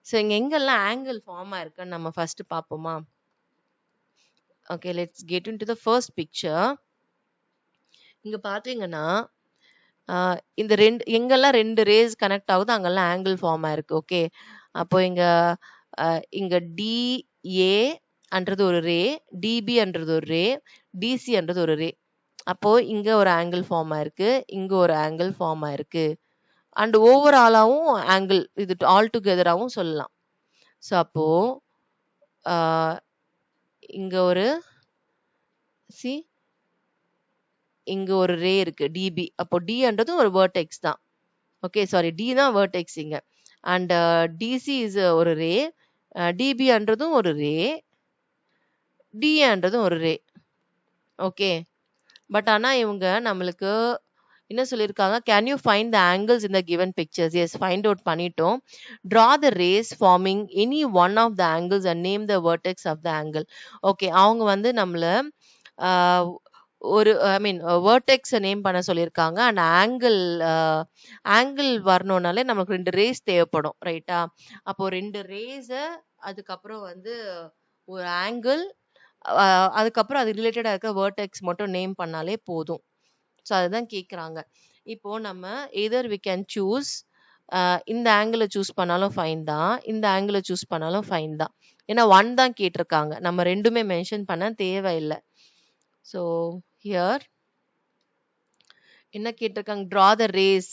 ஸோ இங்கே எங்கெல்லாம் ஆங்கிள் ஃபார்ம் ஆயிருக்குன்னு நம்ம ஃபர்ஸ்ட் பார்ப்போமா? Okay, let's get into the first picture. இங்க பாத்தீங்கன்னா இந்த எங்கெல்லாம் ரெண்டு ரேஸ் கனெக்ட் ஆகுதோ அங்கெல்லாம் ஆங்கிள் ஃபார்ம் ஆயிருக்கு. ஓகே, அப்போ இங்க டிஏ அன்றது ஒரு ரே, டிபி அன்றது ஒரு ரே, டிசி அன்றது ஒரு ரே. அப்போ இங்க ஒரு ஆங்கிள் ஃபார்ம் ஆயிருக்கு, இங்க ஒரு ஆங்கிள் ஃபார்ம் ஆயிருக்கு. அண்ட் ஓவராலாவும் ஆங்கிள் இது ஆல் டுகெதராவும் சொல்லலாம். ஸோ அப்போ இங்க ஒரு இங்க ஒரு ரே இருக்கு டிபி. அப்போ டின்றது ஒரு வெர்டெக்ஸ் தான். ஓகே, சாரி, டி தான் வெர்டெக்ஸ் இங்க. அண்ட் டிசி இஸ் ஒரு ரே, டிபின்றதும் ஒரு ரே, டிஏன்றதும் ஒரு ரே. ஓகே, பட் ஆனா இவங்க நம்மளுக்கு என்ன சொல்லியிருக்காங்க, can you find the angles in the given pictures? Yes, find out பண்ணிட்டோம். Draw the rays forming any one of the angles and name the vertex of the angle. Okay, அவங்க வந்து நம்மள ஒரு ஐ மீன் வெர்டெக்ஸை நேம் பண்ண சொல்லியிருக்காங்க. அண்ட் ஆங்கிள் வரணும்னாலே நமக்கு 2 race தேவைப்படும், ரைட்டா? அப்போ 2 ரேஸை, அதுக்கப்புறம் வந்து ஒரு ஆங்கிள், அதுக்கப்புறம் அது ரிலேட்டடா இருக்க வெர்டெக்ஸ் மட்டும் நேம் பண்ணாலே போதும். ஸோ அதுதான் கேட்குறாங்க. இப்போ நம்ம எதர் வி கேன் சூஸ், இந்த ஆங்கிளை சூஸ் பண்ணாலும் ஃபைன் தான், இந்த ஆங்கிளை சூஸ் பண்ணாலும் ஃபைன் தான். ஏன்னா 1 தான் கேட்டிருக்காங்க, நம்ம ரெண்டுமே மென்ஷன் பண்ண தேவையில்லை. ஸோ ஹியர் என்ன கேட்டிருக்காங்க, ட்ரா த ரேஸ்.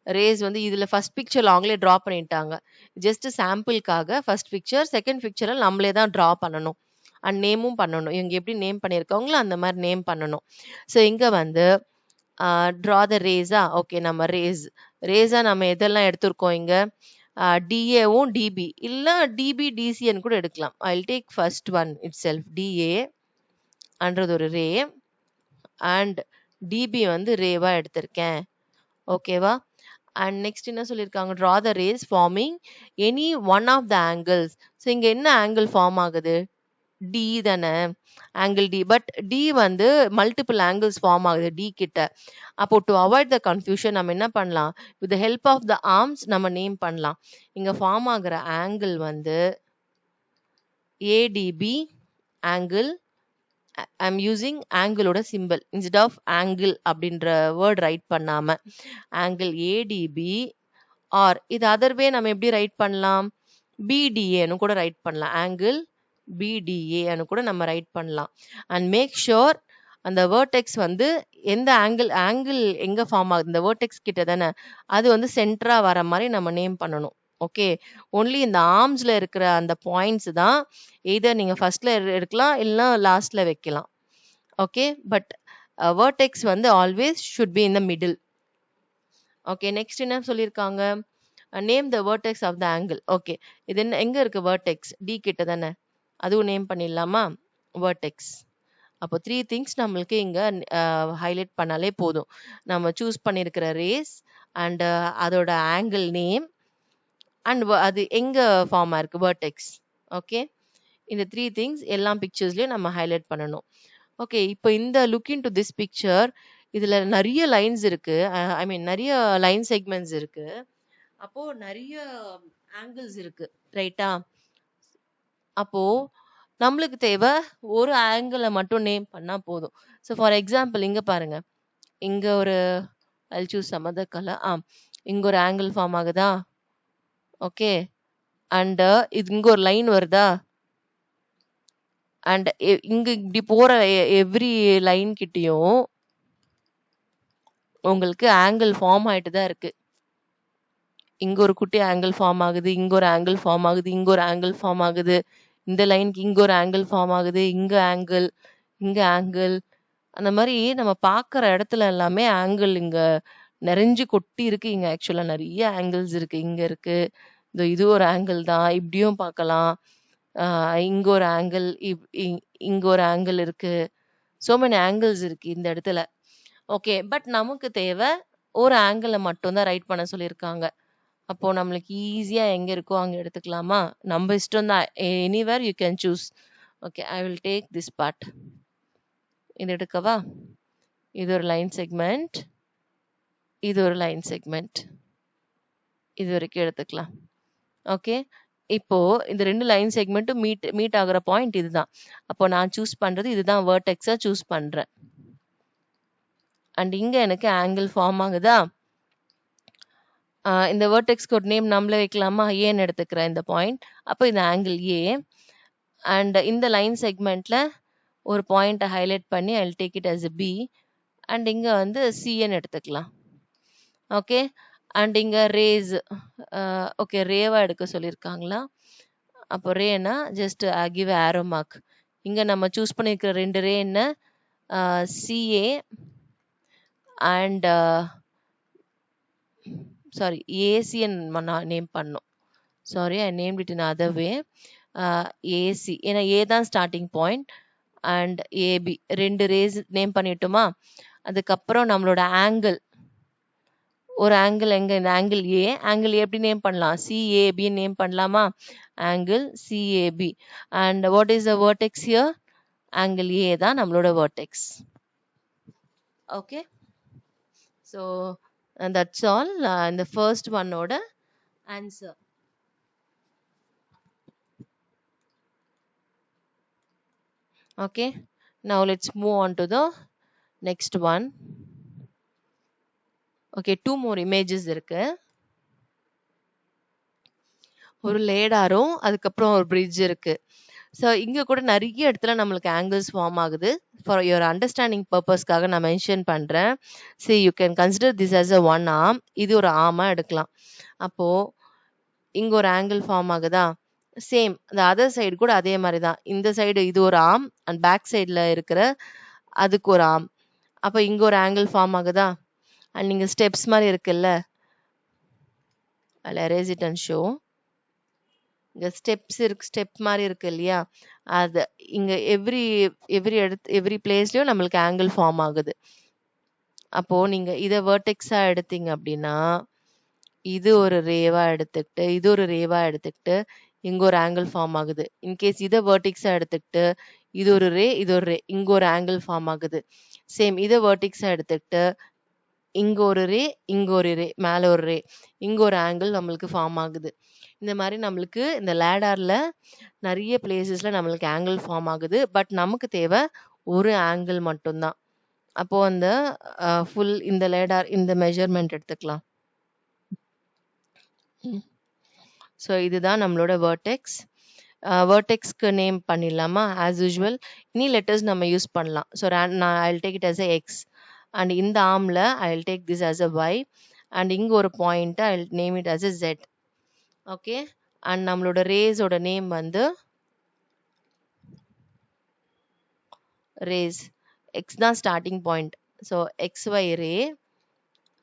ரேஸ் வந்து இதுல ஃபர்ஸ்ட் பிக்சர்ல அவங்களே ட்ரா பண்ணிட்டாங்க. ஜஸ்ட் சாம்பிளுக்காக ஃபர்ஸ்ட் பிக்சர், செகண்ட் பிக்சரில் நம்மளே தான் ட்ரா பண்ணணும் அண்ட் நேமும் பண்ணணும். இவங்க எப்படி நேம் பண்ணியிருக்காங்களோ அந்த மாதிரி நேம் பண்ணணும். ஸோ இங்க வந்து ட்ரா த ரேஸா, ஓகே, நம்ம ரேஸா நம்ம எதெல்லாம் எடுத்திருக்கோம் இங்க, டிஏவும் டிபி, இல்ல டிபி டிசின்னு கூட எடுக்கலாம். I will take first one itself, DA அன்றது ஒரு ரே அண்ட் டிபி வந்து ரேவா எடுத்திருக்கேன். ஓகேவா? அண்ட் நெக்ஸ்ட் என்ன சொல்லியிருக்காங்க, draw the rays forming any one of the angles. So இங்க என்ன ஆங்கிள் ஃபார்ம் ஆகுது, டி தானே, ஆங்கிள் டி. பட் டி வந்து மல்டிபிள் ஆங்கிள்ஸ் ஃபார்ம் ஆகுது டி கிட்ட. அப்போ டு அவாய்ட் த கன்ஃபியூஷன் நம்ம என்ன பண்ணலாம், with the help of the arms நம்ம நேம் பண்ணலாம். இங்க ஃபார்ம் ஆகுற ஆங்கிள் வந்து ஏடிபி ஆங்கிள். ஐம் யூசிங் ஆங்கிளோட சிம்பிள் இன்ஸ்டெட் ஆஃப் ஆங்கிள் அப்படின்ற வேர்ட் ரைட் பண்ணாம ஆங்கிள் ஏடிபி. ஆர் இது அதர்வே நம்ம எப்படி ரைட் பண்ணலாம், பிடிஏன்னு கூட ரைட் பண்ணலாம். ஆங்கிள் பிடிஏன்னு கூட நம்ம ரைட் பண்ணலாம். அண்ட் மேக் ஷுர் அந்த வேர்டெக்ஸ் வந்து எந்த ஆங்கிள் எங்க ஃபார்ம் ஆகுது, இந்த வேர்டெக்ஸ் கிட்ட தானே, அது வந்து சென்டரா வர மாதிரி நம்ம நேம் பண்ணணும். ஓகே, ஒன்லி இந்த ஆர்ம்ஸ்ல இருக்கிற அந்த பாயிண்ட்ஸ் தான் எய்தர் நீங்க ஃபர்ஸ்ட்ல எடுக்கலாம் இல்லைன்னா லாஸ்ட்ல வைக்கலாம். ஓகே, பட் வேர்டெக்ஸ் வந்து always should be in the middle. Okay, next என்ன சொல்லியிருக்காங்க, name the vertex of the angle. Okay, இது என்ன, எங்க இருக்கு வேர்டெக்ஸ், டி கிட்ட தானே, அதுவும் நேம் பண்ணிடலாமா, வேர்டெக்ஸ். அப்போ 3 திங்ஸ் நம்மளுக்கு இங்க ஹைலைட் பண்ணாலே போதும். நம்ம சூஸ் பண்ணியிருக்கிற ரேஸ் அண்ட் அதோட ஆங்கிள் நேம் அண்ட் அது எங்க ஃபார்ம் ஆயிருக்கு, வேர்டெக்ஸ். ஓகே, இந்த 3 திங்ஸ் எல்லா பிக்சர்ஸ்லயும் நம்ம ஹைலைட் பண்ணணும். ஓகே, இப்போ இந்த look in to this picture, இதுல நிறைய லைன்ஸ் இருக்கு, ஐ மீன் நிறைய லைன் செக்மெண்ட்ஸ் இருக்கு. அப்போ நிறைய ஆங்கிள்ஸ் இருக்கு, ரைட்டா? அப்போ நம்மளுக்கு தேவை ஒரு ஆங்கிளை மட்டும் நேம் பண்ணா போதும். ஸோ ஃபார் எக்ஸாம்பிள் இங்க பாருங்க, இங்க ஒரு I'll choose some other color. இங்க ஒரு ஆங்கிள் ஃபார்ம் ஆகுதா, ஓகே, அண்ட் இது இங்க ஒரு லைன் வருதா, அண்ட் இங்க இப்படி போற எவ்ரி லைன் கிட்டயும் உங்களுக்கு ஆங்கிள் ஃபார்ம் ஆயிட்டு தான் இருக்கு. இங்க ஒரு குட்டி ஆங்கிள் ஃபார்ம் ஆகுது, இங்க ஒரு ஆங்கிள் ஃபார்ம் ஆகுது, இங்க ஒரு ஆங்கிள் ஃபார்ம் ஆகுது, இந்த லைனுக்கு இங்க ஒரு ஆங்கிள் ஃபார்ம் ஆகுது, இங்க ஆங்கிள், இங்க ஆங்கிள். அந்த மாதிரி நம்ம பார்க்குற இடத்துல எல்லாமே ஆங்கிள் இங்க நிறைஞ்சு கொட்டி இருக்கு. இங்க ஆக்சுவலா நிறைய ஆங்கிள்ஸ் இருக்கு. இங்க இருக்கு, இது ஒரு ஆங்கிள் தான், இப்படியும் பார்க்கலாம். இங்க ஒரு ஆங்கிள், இங்க ஒரு ஆங்கிள் இருக்கு. சோ மெனி ஆங்கிள்ஸ் இருக்கு இந்த இடத்துல. ஓகே, பட் நமக்கு தேவை ஒரு ஆங்கிளை மட்டும் தான் ரைட் பண்ண சொல்லியிருக்காங்க. அப்போ நம்மளுக்கு ஈஸியா எங்க இருக்கோ அங்க எடுத்துக்கலாமா, நம்ம இஷ்டம் தான், anywhere you can choose. Okay, I will take this part. இது எடுக்கவா, இது ஒரு லைன் செக்மெண்ட், இது ஒரு லைன் செக்மெண்ட், இது வரைக்கும் எடுத்துக்கலாம். ஓகே, இப்போ இந்த 2 லைன் செக்மெண்ட்டும் மீட் ஆகுற பாயிண்ட் இதுதான். அப்போ நான் சூஸ் பண்றது இதுதான், வேர்டெக்ஸா சூஸ் பண்றேன். அண்ட் இங்க எனக்கு ஆங்கிள் ஃபார்ம் ஆகுதா, இந்த வேர்டெக்ஸ்க்கு ஒரு நேம் நம்மளே வைக்கலாமா, ஏன்னு எடுத்துக்கிறேன் இந்த பாயிண்ட். அப்போ இந்த ஆங்கிள் ஏ. அண்ட் இந்த லைன் செக்மெண்ட்ல ஒரு பாயிண்ட்டை ஹைலைட் பண்ணி I will take it as a B. அண்ட் இங்க வந்து சின்னு எடுத்துக்கலாம். ஓகே, அண்ட் இங்க ரேஸ், ஓகே, ரேவா எடுக்க சொல்லியிருக்காங்களா. அப்போ ரேனா ஜஸ்ட் கிவ் ஆரோ மார்க். இங்க நம்ம சூஸ் பண்ணியிருக்கிற 2 ரே என்ன, சிஏ அண்ட் சாரி ஏசின்னு நான் நேம் பண்ணோம். Sorry, I named it in other way. AC, ஏன்னா ஏ தான் starting point. And AB 2 rays name பண்ணிட்டோமா? அதுக்கப்புறம் நம்மளோட ஆங்கிள், ஒரு ஆங்கிள் எங்க? இந்த ஆங்கிள் ஏ. ஆங்கிள் ஏ எப்படி நேம் பண்ணலாம்? சிஏபி நேம் பண்ணலாமா? Angle CAP. And what is the vertex here? Angle ஏ தான் நம்மளோட vertex. Okay, so that's all இந்த ஃபர்ஸ்ட் ஒன்னோட answer. Okay, now let's move on to the next one. Okay, 2 more images இருக்கு. ஒரு லேடாரும் அதுக்கப்புறம் ஒரு பிரிட்ஜ் இருக்கு. ஸோ இங்க கூட நிறைய இடத்துல நம்மளுக்கு ஆங்கிள்ஸ் ஃபார்ம் ஆகுது. ஃபார் யுவர் அண்டர்ஸ்டாண்டிங் பர்பஸ்க்காக நான் மென்ஷன் பண்றேன். See, you can consider this as a one arm. இது ஒரு ஆர்மா எடுக்கலாம். அப்போ இங்க ஒரு ஆங்கிள் ஃபார்ம் ஆகுதா? சேம் அந்த அதர் சைடு கூட அதே மாதிரி தான். இந்த சைடு இது ஒரு ஆர்ம் அண்ட் பேக் சைடில் இருக்கிற அதுக்கு ஒரு ஆர்ம். அப்போ இங்க ஒரு ஆங்கிள் ஃபார்ம் ஆகுதா? அண்ட் இங்க ஸ்டெப்ஸ் மாதிரி இருக்குல்ல, I'll erase it and show. இங்க ஸ்டெப்ஸ் இருக்கு, ஸ்டெப் மாதிரி இருக்கு இல்லையா? அது இங்க எவ்ரி பிளேஸ்லயும் நம்மளுக்கு ஆங்கிள் ஃபார்ம் ஆகுது. அப்போ நீங்க இதை வெர்டெக்ஸா எடுத்தீங்க அப்படின்னா, இது ஒரு ரேவா எடுத்துக்கிட்டு இது ஒரு ரேவா எடுத்துக்கிட்டு இங்க ஒரு ஆங்கிள் ஃபார்ம் ஆகுது. இன்கேஸ் இதை வெர்டிக்ஸா எடுத்துக்கிட்டு இது ஒரு ரே இது ஒரு ரே, இங்க ஒரு ஆங்கிள் ஃபார்ம் ஆகுது. சேம் இதை வெர்டிக்ஸா எடுத்துக்கிட்டு இங்க ஒரு ரே இங்க ஒரு ரே, மேல ஒரு ரே, இங்க ஒரு ஆங்கிள் நம்மளுக்கு ஃபார்ம் ஆகுது. இந்த மாதிரி நம்மளுக்கு இந்த லேடார்ல நிறைய பிளேசஸ்ல நம்மளுக்கு ஆங்கிள் ஃபார்ம் ஆகுது. பட் நமக்கு தேவை ஒரு ஆங்கிள் மட்டும்தான். அப்போ அந்த ஃபுல் இந்த லேடார் இந்த மெஷர்மெண்ட் எடுத்துக்கலாம். ஸோ இதுதான் நம்மளோட வெர்டெக்ஸ். வெர்டெக்ஸ்க்கு நேம் பண்ணிடலாமா? ஆஸ் யூஷுவல் இனி லெட்டர்ஸ் நம்ம யூஸ் பண்ணலாம். ஸோ நான் I will take it as a X and இந்த ஆர்மில் I will take this as a Y and இங்கே ஒரு பாயிண்ட்டை I will name it as a Z. Okay, and நம்மளோட ரேஸோட நேம் வந்து ரேஸ். எக்ஸ் தான் starting point. So XY ray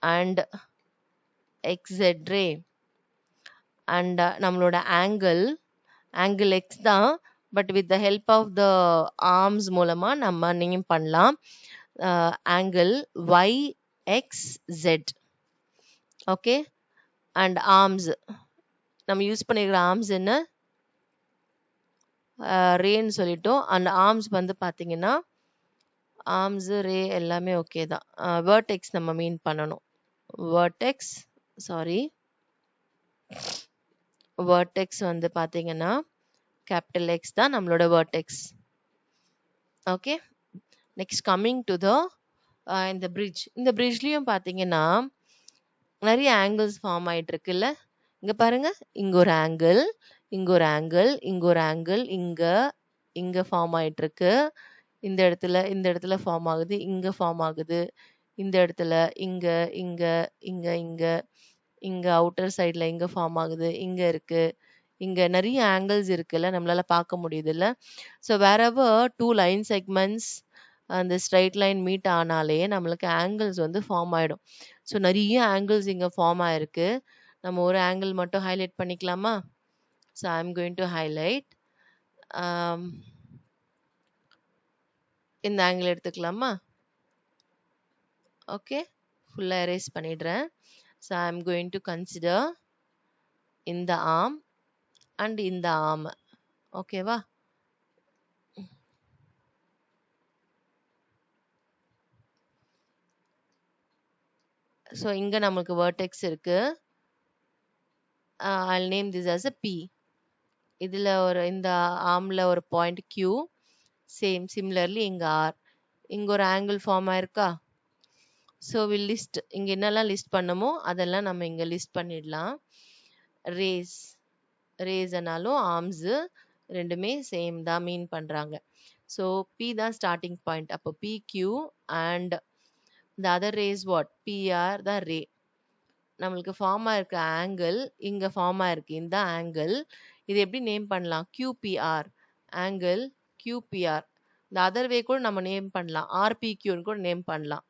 and XZ ray. And நம்மளோட angle X தான், but with the help of the arms மூலமா நம்ம name பண்ணலாம் angle Y X Z. Okay, and arms நம்ம யூஸ் பண்ணிருக்கிற ஆர்ம்ஸ் என்ன? ரேன்னு சொல்லிட்டோம். அண்ட் ஆர்ம்ஸ் வந்து பார்த்தீங்கன்னா ஆர்ம்ஸ் ரே எல்லாமே ஓகே தான். வெர்டெக்ஸ் நம்ம மீன் பண்ணணும். வெர்டெக்ஸ் வந்து பார்த்தீங்கன்னா கேபிட்டல் எக்ஸ் தான் நம்மளோட vertex. Okay, next coming to the இந்த பிரிட்ஜ். இந்த பிரிட்ஜ்லயும் பார்த்தீங்கன்னா நிறைய ஆங்கிள்ஸ் ஃபார்ம் ஆயிட்டு இருக்குல்ல. இங்க பாருங்க, இங்க ஒரு ஆங்கிள், இங்க ஒரு ஆங்கிள், இங்க ஒரு ஆங்கிள், இங்க ஃபார்ம் ஆயிட்டு இருக்கு. இந்த இடத்துல ஃபார்ம் ஆகுது, இங்க ஃபார்ம் ஆகுது, இந்த இடத்துல இங்க இங்க இங்க இங்க இங்க அவுட்டர் சைட்ல இங்க ஃபார்ம் ஆகுது, இங்க இருக்கு, இங்க நிறைய ஆங்கிள்ஸ் இருக்குல்ல, நம்மளால பார்க்க முடியுதுல்ல. So whenever two line segments அந்த ஸ்ட்ரைட் லைன் மீட் ஆனாலே நம்மளுக்கு ஆங்கிள்ஸ் வந்து ஃபார்ம் ஆயிடும். ஸோ நிறைய ஆங்கிள்ஸ் இங்க ஃபார்ம் ஆயிருக்கு. நம்ம ஒரு ஆங்கிள் மட்டும் ஹைலைட் பண்ணிக்கலாமா? So I am going to highlight இந்த ஆங்கிள் எடுத்துக்கலாமா? ஓகே, ஃபுல்லா எரேஸ் பண்ணிடுறேன். So I am going to consider இந்த ஆர்ம் அண்ட் இந்த ஆர்ம். ஓகேவா? ஸோ இங்க நமக்கு வெர்டெக்ஸ் இருக்கு. I'll name this as a P. இதுல இந்த ஆர்ம்ல ஒரு பாயிண்ட் Q. சேம் சிமிலர்லி இங்க R. இங்க ஒரு ஆங்கிள் ஃபார்ம் ஆயிருக்கா? So will list. இங்க என்னெல்லாம் லிஸ்ட் பண்ணமோ அதெல்லாம் நம்ம இங்க லிஸ்ட் பண்ணிடலாம். ரேஸ்னாலும் ஆர்ம்ஸ் ரெண்டுமே சேம் தான் மீன் பண்றாங்க. ஸோ P தான் ஸ்டார்டிங் பாயிண்ட். அப்போ PQ and the other ray is what? PR the ray. நம்மளுக்கு ஃபார்ம் ஆயிருக்க ஆங்கிள் இங்க ஃபார்ம் ஆயிருக்கு, இந்த ஆங்கிள். இது எப்படி நேம் பண்ணலாம்? QPR. Angle QPR. இந்த அதர் வே கூட நம்ம நேம் பண்ணலாம், RPQன்னு கூட நேம் பண்ணலாம்.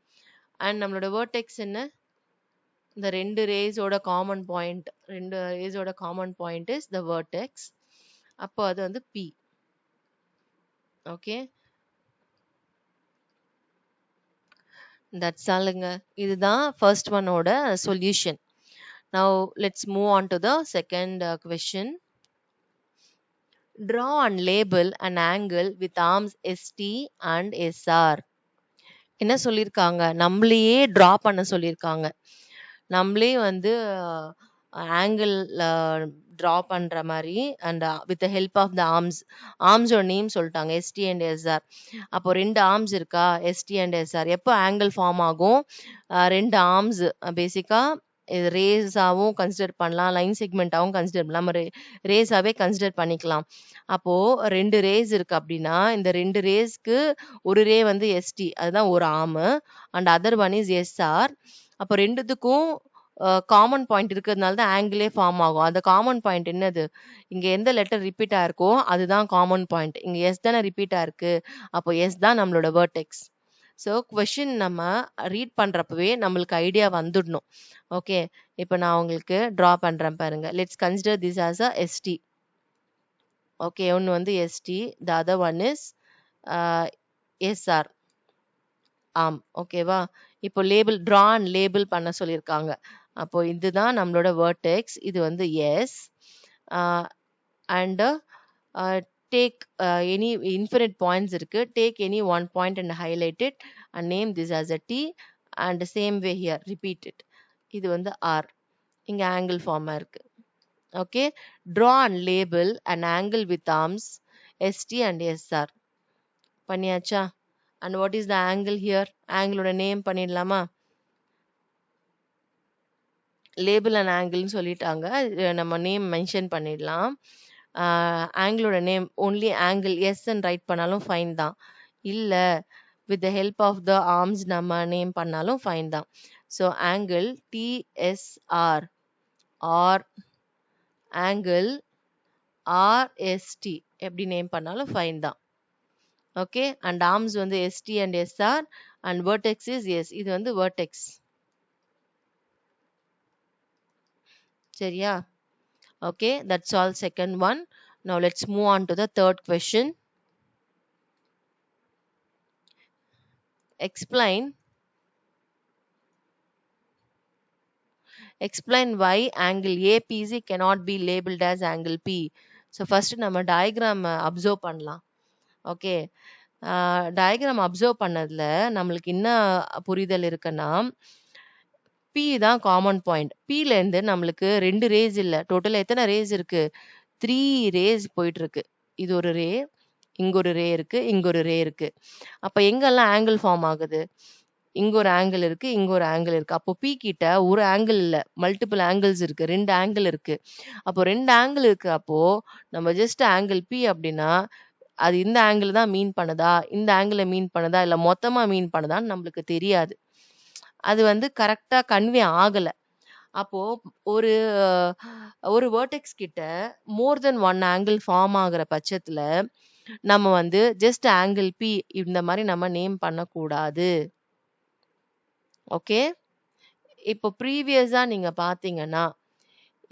அண்ட் நம்மளோட வெர்டெக்ஸ் என்ன? இந்த ரெண்டு ரேஸோட common point is the vertex. அப்போ அது வந்து P. Okay, that's ஆலுங்க. இதுதான் ஃபர்ஸ்ட் ஒன்னோட solution. Now let's move on to the second question. Draw and label an angle with arms ST and SR. என்ன சொல்லியிருக்காங்க? நம்மளையே ட்ரா பண்ண சொல்லியிருக்காங்க. நம்மளே வந்து ஆங்கிள் ட்ரா பண்ற மாதிரி and with the help of the arms. ஆர்ம்ஸோட நேம் சொல்லிட்டாங்க, எஸ்டி அண்ட் எஸ்ஆர். அப்போ 2 ஆர்ம்ஸ் இருக்கா, எஸ்டி அண்ட் எஸ்ஆர். எப்போ ஆங்கிள் ஃபார்ம் ஆகும்? 2 ஆர்ம்ஸ் பேசிக்கா இது ரேஸாவும் கன்சிடர் பண்ணலாம், லைன் செக்மெண்ட்டாவும் கன்சிடர் பண்ணலாம். நம்ம ரேஸாவே கன்சிடர் பண்ணிக்கலாம். அப்போ 2 ரேஸ் இருக்கு அப்படின்னா, இந்த 2 ரேஸ்க்கு ஒரு ரே வந்து எஸ்டி, அதுதான் ஒரு arm, and other one is SR. அப்போ ரெண்டுத்துக்கும் காமன் பாயிண்ட் இருக்கிறதுனால தான் ஆங்கிளே ஃபார்ம் ஆகும். அந்த காமன் பாயிண்ட் என்னது? இங்க எந்த லெட்டர் ரிப்பீட் ஆயிருக்கோ அதுதான் காமன் பாயிண்ட். இங்க எஸ் தானே ரிப்பீட் ஆயிருக்கு, அப்போ எஸ் தான் நம்மளோட வெர்டெக்ஸ். ஸோ கொஷின் நம்ம ரீட் பண்றப்பவே நம்மளுக்கு ஐடியா வந்துடணும். ஓகே, இப்போ நான் உங்களுக்கு ட்ரா பண்றேன் பாருங்க. Let's consider this as a ST. Okay, ஒன்று வந்து ST, the other one is SR ஆம். ஓகேவா? இப்போ லேபிள் ட்ரா அண்ட் லேபிள் பண்ண சொல்லியிருக்காங்க. அப்போ இதுதான் நம்மளோட வெர்டெக்ஸ், இது வந்து S. And take any infinite points இருக்கு. Take any one point and highlight it and name this as a T and same way here repeat it. இது வந்து ஆர். இங்க ஆங்கிள் ஃபார்ம் இருக்கு. Okay, draw and label and angle with arms ST and SR பண்ணியாச்சா? And what is the angle here? ஆங்கிளோட name பண்ணிடலாமா? Label and ஆங்கிள்னு சொல்லிட்டாங்க, நம்ம நேம் மென்ஷன் பண்ணிடலாம். ஆங்கிளோட நேம் ஒன்லி ஆங்கிள் எஸ்ன்னு ரைட் பண்ணாலும் ஃபைன் தான், இல்லை with the help of the arms நம்ம நேம் பண்ணாலும் ஃபைன் தான். So angle TSR or angle RST எப்படி நேம் பண்ணாலும் ஃபைன் தான். ஓகே, அண்ட் ஆர்ம்ஸ் வந்து ST and SR and vertex is S. இது வந்து வெர்டெக்ஸ். சரியா? Okay, that's all second one. Now let's move on to the third question. Explain why angle APC cannot be labeled as angle P. So first நம்ம diagram observe பண்ணலாம். Okay, diagram observe பண்ணதுல நம்மளுக்கு என்ன புரிதல் இருக்குன்னா, P தான் common point. Pல இருந்து நம்மளுக்கு 2 ரேஸ் இல்ல, டோட்டலா எத்தனை ரேஸ் இருக்கு? 3 ரேஸ் போயிட்டு இருக்கு. இது ஒரு ரே, இங்க ஒரு ரே இருக்கு, இங்க ஒரு ரே இருக்கு. அப்ப எங்கெல்லாம் ஆங்கிள் ஃபார்ம் ஆகுது? இங்க ஒரு ஆங்கிள் இருக்கு, இங்க ஒரு ஆங்கிள் இருக்கு. அப்போ P கிட்ட ஒரு ஆங்கிள் இல்ல, மல்டிபிள் ஆங்கிள்ஸ் இருக்கு, 2 ஆங்கிள் இருக்கு. அப்போ 2 ஆங்கிள் இருக்கு. அப்போ நம்ம ஜஸ்ட் ஆங்கிள் P அப்படின்னா அது இந்த ஆங்கிள் தான் மீன் பண்ணுதா, இந்த ஆங்கிளை மீன் பண்ணுதா, இல்ல மொத்தமா மீன் பண்ணுதான்னு நம்மளுக்கு தெரியாது. அது வந்து கரெக்டா கன்வே ஆகல. அப்போ ஒரு ஒரு வெர்டெக்ஸ் கிட்ட மோர் தென் 1 ஆங்கிள் ஃபார்ம் ஆகுற பட்சத்துல நம்ம வந்து ஜஸ்ட் ஆங்கிள் P இந்த மாதிரி நம்ம நேம் பண்ணக்கூடாது. ஓகே, இப்போ ப்ரீவியஸா நீங்க பாத்தீங்கன்னா,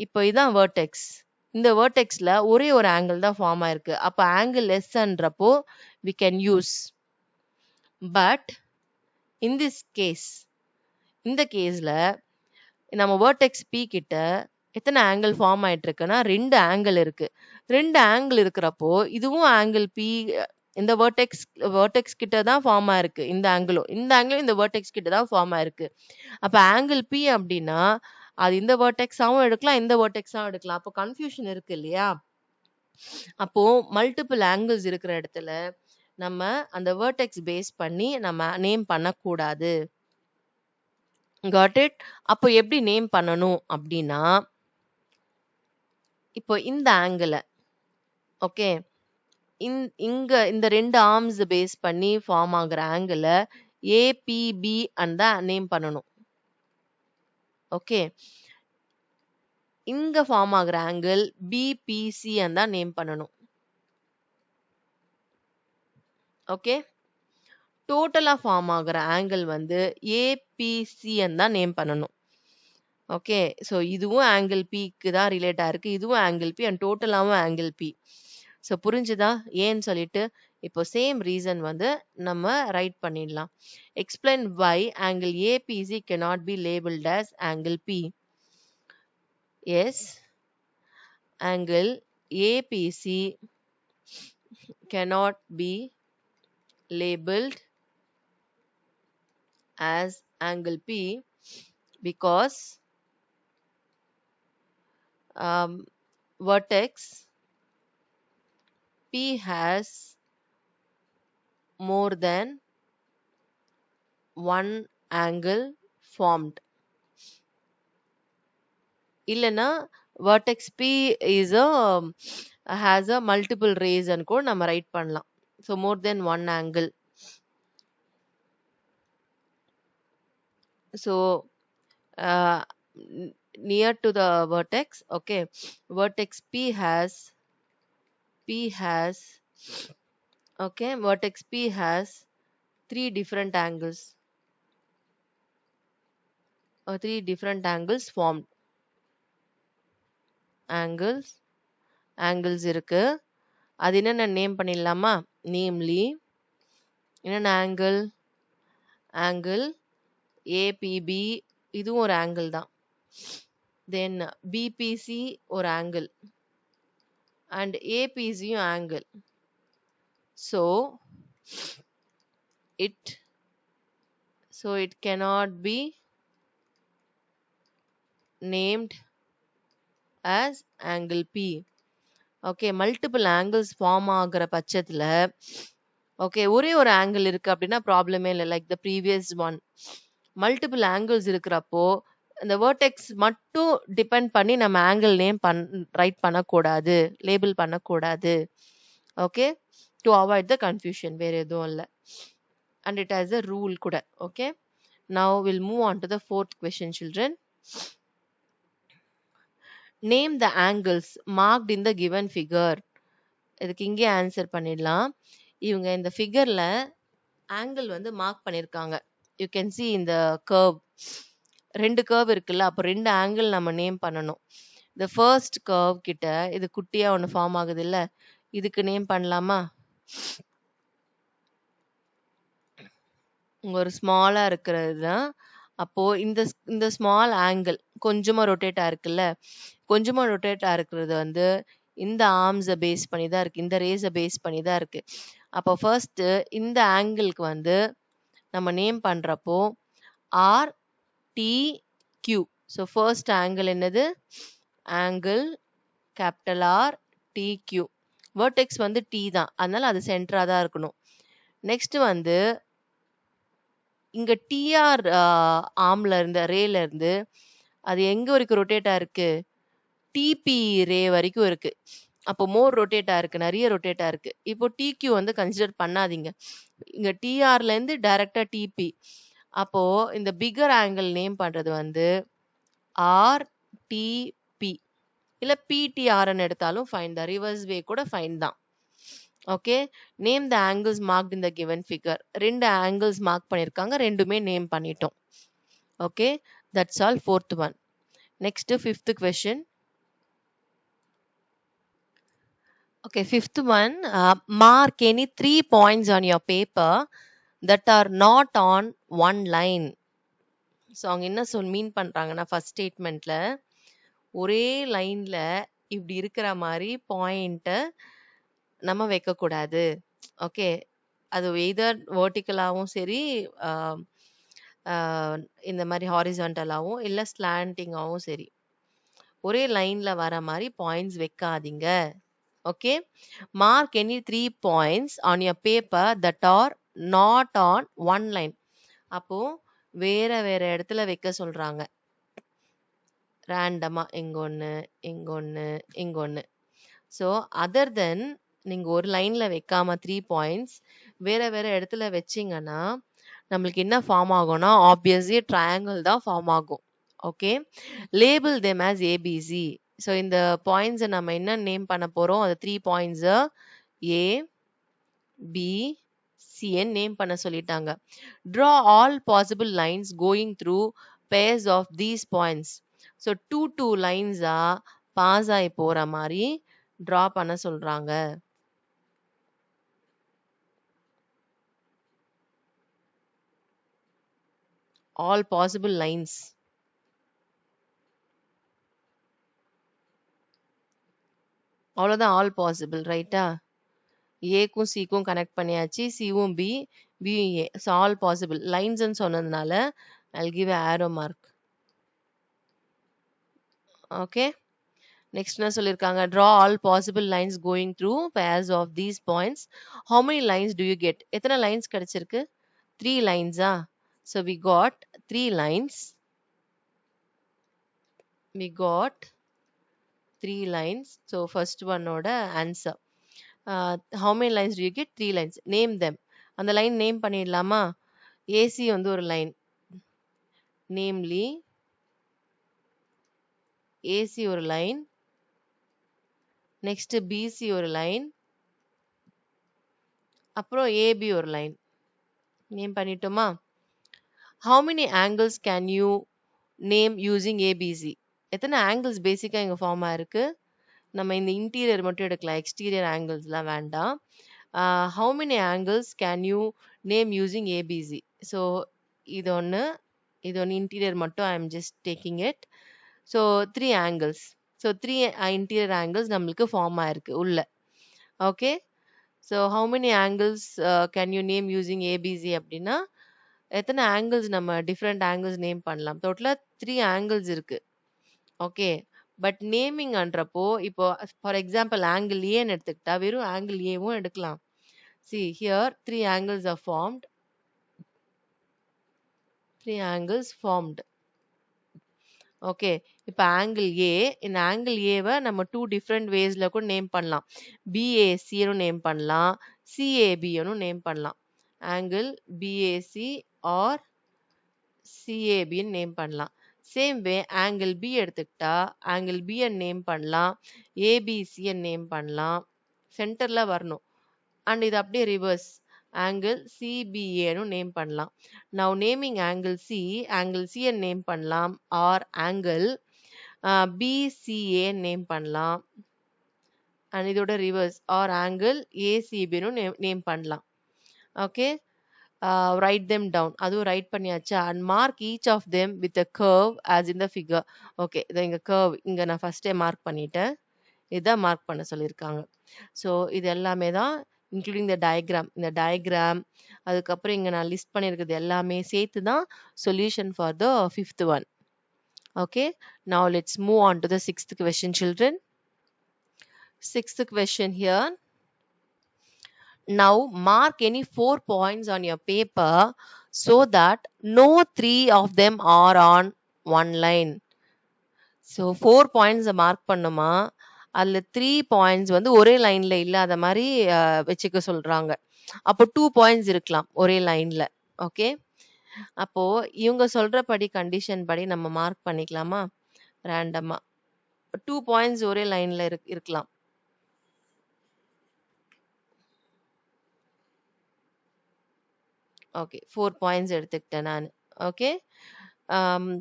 இப்போ இதான் வெர்டெக்ஸ். இந்த வெர்டெக்ஸ்ல ஒரே ஒரு ஆங்கிள் தான் ஃபார்ம் ஆயிருக்கு. அப்ப ஆங்கிள் எஸ்ன்றப்போ we can use. பட் in this case, இந்த கேஸ்ல நம்ம வெர்டெக்ஸ் P கிட்ட எத்தனை ஆங்கிள் ஃபார்ம் ஆயிட்டு இருக்குன்னா 2 ஆங்கிள் இருக்கு. 2 ஆங்கிள் இருக்கிறப்போ இதுவும் ஆங்கிள் P இந்த வெர்டெக்ஸ் கிட்ட தான் ஃபார்ம் ஆயிருக்கு. இந்த ஆங்கிளும் இந்த வெர்டெக்ஸ் கிட்ட தான் ஃபார்ம் ஆயிருக்கு. அப்ப ஆங்கிள் P அப்படின்னா அது இந்த வெர்டெக்ஸாவும் எடுக்கலாம், இந்த வெர்டெக்ஸாவும் எடுக்கலாம். அப்போ கன்ஃபியூஷன் இருக்கு இல்லையா? அப்போ மல்டிபிள் ஆங்கிள்ஸ் இருக்கிற இடத்துல நம்ம அந்த வெர்டெக்ஸ் பேஸ் பண்ணி நம்ம நேம் பண்ணக்கூடாது. Got it? அப்போ எப்படி நேம் பண்ணணும் அப்படின்னா, இப்போ இந்த ஆங்கிள ஓகே, இங்க இந்த 2 ஆர்ம்ஸ் பேஸ் பண்ணி ஃபார்ம் ஆகுற ஆங்கிள ஏபிபி தான் நேம் பண்ணணும். ஓகே, இங்க ஃபார்ம் ஆகுற ஆங்கிள் பிபிசி தான் நேம் பண்ணணும். ஓகே, டோட்டலா ஃபார்ம் ஆகுற ஆங்கிள் வந்து ஏபிசி தான் நேம் பண்ணணும். ஓகே, ஸோ இதுவும் ஆங்கிள் பிக்கு தான் ரிலேட் ஆயிருக்கு, இதுவும் ஆங்கிள் பி அண்ட் டோட்டலாவும் ஆங்கிள் பி. ஸோ புரிஞ்சுதா ஏன்னு சொல்லிட்டு இப்போ சேம் ரீசன் வந்து நம்ம ரைட் பண்ணிடலாம். Explain why angle ABC cannot be labeled as angle P. Yes, angle APC cannot be labeled as angle P because vertex P has more than one angle formed. இல்லனா vertex P is a has a multiple rays and கூட நம்ம right பண்ணலாம். So more than one angle. So near to the vertex, okay, vertex vertex P has three different angles or three different angles formed. angles இருக்கு. அது என்னென்ன name பண்ணிடலாமா? Namely என்னென்ன angle ABP, இதுவும் ஒரு ஆங்கிள் தான். தென் பிபிசி ஒரு angle and ஏபிசியும் angle. So it cannot be named as angle P. Okay, multiple angles form ஆகுற பட்சத்துல ஓகே ஒரே ஒரு ஆங்கிள் இருக்கு அப்படின்னா ப்ராப்ளமே இல்லை. Like the previous one, multiple angles இருக்கிறப்போ இந்த வேர்டெக்ஸ் மட்டும் டிபெண்ட் பண்ணி நம்ம ஆங்கிள் நேம் ரைட் பண்ணக்கூடாது, லேபிள் பண்ணக்கூடாது. Okay, to avoid the confusion, வேற எதுவும் இல்லை. And it has a rule கூட. Okay, now will move on to the fourth question children. Name the angles marked in the given figure. இதுக்கு இங்கே answer பண்ணிடலாம். இவங்க இந்த ஃபிகர்ல ஆங்கிள் வந்து மார்க் பண்ணியிருக்காங்க. யூ கேன் சி இந்த கர்வ், ரெண்டு கர்வ் இருக்குல்ல, அப்போ ரெண்டு ஆங்கிள் நம்ம நேம் பண்ணணும். இந்த ஃபர்ஸ்ட் கர்வ் கிட்ட இது குட்டியா ஒன்று ஃபார்ம் ஆகுது இல்ல, இதுக்கு நேம் பண்ணலாமா? ஒரு ஸ்மாலா இருக்கிறது தான். அப்போ இந்த ஸ்மால் ஆங்கிள் கொஞ்சமா ரொட்டேட் ஆயிருக்குல்ல, கொஞ்சமா ரொட்டேட் ஆயிருக்கிறது வந்து இந்த ஆர்ம்ஸை பேஸ் பண்ணி தான் இருக்கு, இந்த ரேஸை பேஸ் பண்ணி தான் இருக்கு. அப்போ ஃபர்ஸ்ட் இந்த ஆங்கிளுக்கு வந்து நம்ம நேம் பண்றப்போ R T Q. So first angle என்னது? Angle capital R T Q. Vertex வந்து டி தான், அதனால அது சென்டரா தான் இருக்கணும். நெக்ஸ்ட் வந்து இங்க டிஆர் ஆர்ம்ல இருந்து ரேல இருந்து அது எங்க வரைக்கும் ரொட்டேட்டா இருக்கு? டிபி ரே வரைக்கும் இருக்கு. அப்போ மோர் ரொட்டேட்டா இருக்கு, நிறைய ரொட்டேட்டா இருக்கு. இப்போ டிக்யூ வந்து கன்சிடர் பண்ணாதீங்க. இங்க டிஆர்ல இருந்து டைரக்டா டிபி. அப்போ இந்த பிகர் ஆங்கிள் நேம் பண்றது வந்து ஆர் டிபி இல்ல பிடிஆர்ன்னு எடுத்தாலும் ஃபைன் தான், ரிவர்ஸ் வே கூட ஃபைன் தான். Okay, name the angles marked in the given figure. ரெண்டு ஆங்கிள்ஸ் மார்க் பண்ணிருக்காங்க, ரெண்டுமே நேம் பண்ணிட்டோம். Okay, that's all fourth one. Next fifth question. Okay, fifth one, mark any 3 points on your paper that are not on one line. So அவங்க என்ன மீன் பண்றாங்கன்னா, first ஸ்டேட்மெண்ட்ல ஒரே லைன்ல இப்படி இருக்கிற மாதிரி பாயிண்ட்டை நம்ம வைக்கக்கூடாது. ஓகே, அது எய்தர் வேர்ட்டிக்கலாகவும் சரி, இந்த மாதிரி ஹாரிசான்டலாகவும் இல்லை ஸ்லாண்டிங்காகவும் சரி, ஒரே லைன்ல வர மாதிரி பாயிண்ட்ஸ் வைக்காதீங்க. Okay, mark any 3 points on your paper that are not on one line. அப்போ வேற வேற இடத்துல வைக்க சொல்றாங்க, ரேண்டமா இங்க ஒண்ணு இங்க ஒண்ணு இங்க ஒண்ணு. ஸோ அதர் தென் நீங்க ஒரு லைன்ல வைக்காம 3 பாயிண்ட்ஸ் வேற வேற இடத்துல வச்சீங்கன்னா நம்மளுக்கு என்ன ஃபார்ம் ஆகும்னா ஆப்வியஸ்லி ட்ரையாங்கிள் தான் ஃபார்ம் ஆகும். Okay, label them as ABC. So இந்த பாயிண்ட்ஸை நம்ம என்ன நேம் பண்ண போறோம்? அது 3 பாயிண்ட்ஸை ஏ பி சின்னு நேம் பண்ண சொல்லிட்டாங்க. Draw all possible lines going through pairs of these points. So 2 லைன்ஸா பாஸ் ஆகி போற மாதிரி ட்ரா பண்ண சொல்றாங்க. all possible lines. அவ்வளோதான் all possible, ரைட்டா? ஏக்கும் சிக்கும் கனெக்ட் பண்ணியாச்சு, சிவும் பி, பியும் ஏ. ஸோ ஆல் பாசிபிள் லைன்ஸ்ன்னு சொன்னதுனால I'll give a arrow mark. Okay, next என்ன சொல்லியிருக்காங்க? draw all possible lines going through pairs of these points. How many lines do you get? எத்தனை lines கிடைச்சிருக்கு? 3 lines. So we got 3 lines. We got 3 lines. So first one oda answer. How many lines do you get? 3 lines. Name them. அந்த line name பண்ணிடலாமா? AC வந்து ஒரு line, namely AC ஒரு line, next BC ஒரு line, அப்புறம் AB ஒரு line. Name பண்ணிட்டோமா? How many angles can you name using ABC? எத்தனை ஆங்கிள்ஸ் பேசிக்கா இங்க ஃபார்ம் ஆயிருக்கு? நம்ம இந்த இன்டீரியர் மட்டும் எடுக்கலாம், எக்ஸ்டீரியர் ஆங்கிள்ஸ்லாம் வேண்டாம். How many angles can you name using ABC? So இது ஒன்று இன்டீரியர் மட்டும் I am just taking it. So 3 angles. So 3 interior angles நம்மளுக்கு ஃபார்ம் ஆயிருக்கு உள்ள. Okay, so how many angles can you name using ABC அப்படின்னா எத்தனை angles நம்ம different angles name பண்ணலாம்? டோட்டலா 3 ஆங்கிள்ஸ் இருக்கு. ஓகே, பட் நேமிங் அன்றப்போ இப்போ ஃபார் எக்ஸாம்பிள் ஆங்கிள் ஏன்னு எடுத்துக்கிட்டா வெறும் ஆங்கிள் ஏவும் எடுக்கலாம். See here 3 angles are formed. 3 angles formed. Okay, இப்போ ஆங்கிள் ஏ, இந்த ஆங்கிள் ஏவை நம்ம 2 டிஃப்ரெண்ட் வேஸ்ல கூட நேம் பண்ணலாம். பிஏசின்னு நேம் பண்ணலாம், சிஏபின்னு நேம் பண்ணலாம். ஆங்கிள் பிஏசி ஆர் சிஏபின்னு நேம் பண்ணலாம். சேம் வே ஆங்கிள் பி எடுத்துக்கிட்டா ஆங்கிள் பின்னு நேம் பண்ணலாம், ஏபிசின்னு நேம் பண்ணலாம். சென்டர்ல வரணும். அண்ட் இது அப்படியே ரிவர்ஸ், ஆங்கிள் சிபிஏன்னு நேம் பண்ணலாம். Now naming angle C name பண்ணலாம், ஆர் ஆங்கிள் பிசிஏ நேம் பண்ணலாம். அண்ட் இதோட ரிவர்ஸ் ஆர் ஆங்கிள் ஏசிபின்னு நேம் பண்ணலாம். Okay, write them down. அதுவும் ரைட் பண்ணியாச்சு. and mark each of them with a curve as in the figure. Okay, இதை இங்க curve இங்க நான் ஃபர்ஸ்டே மார்க் பண்ணிட்டேன். இதான் மார்க் பண்ண சொல்லியிருக்காங்க. ஸோ இது எல்லாமே தான் இன்க்ளூடிங் த டயக்ராம். இந்த டயக்ராம் அதுக்கப்புறம் இங்க நான் லிஸ்ட் பண்ணியிருக்கிறது எல்லாமே சேர்த்து தான் solution for the 5th one. Okay, now let's move on to the 6th question, children. 6th question here. Now mark any 4 points on your paper so that no 3 of them are on one line. So 4 points mark பண்ணுமா, அதுல 3 points வந்து ஒரே லைன்ல இல்லாத மாதிரி வச்சுக்க சொல்றாங்க. அப்போ 2 பாயிண்ட்ஸ் இருக்கலாம் ஒரே லைன்ல. ஓகே, அப்போ இவங்க சொல்றபடி கண்டிஷன் படி நம்ம மார்க் பண்ணிக்கலாமா? ரேண்டமா 2 பாயிண்ட்ஸ் ஒரே லைன்ல இருக்கலாம். ஓகே, 4 பாயிண்ட்ஸ் எடுத்துக்கிட்டேன் நான். Okay,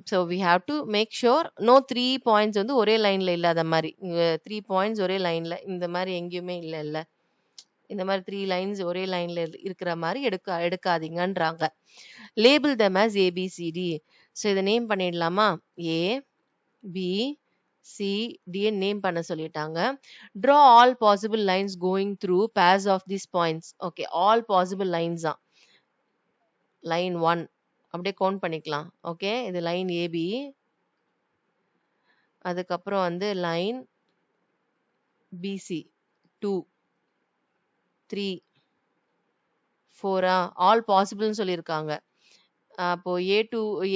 so we have to make sure no 3 points வந்து ஒரே லைன்ல இல்லாத மாதிரி. 3 பாயிண்ட்ஸ் ஒரே லைன்ல இந்த மாதிரி எங்கேயுமே இல்ல. இந்த மாதிரி 3 லைன்ஸ் ஒரே லைன்ல இருக்கிற மாதிரி எடுக்காதீங்கன்றாங்க. Label them as ABCD. So இதை நேம் பண்ணிடலாமா? A B C D name பண்ண சொல்லிட்டாங்க. draw all possible lines going through pairs of these points. Okay, all possible lines தான். லைன் 1 அப்படியே கவுண்ட் பண்ணிக்கலாம். ஓகே, இது லைன் ஏபி, அதுக்கப்புறம் வந்து லைன் பிசி 2 3 4 ஆல் பாசிபிள்னு சொல்லியிருக்காங்க. அப்போ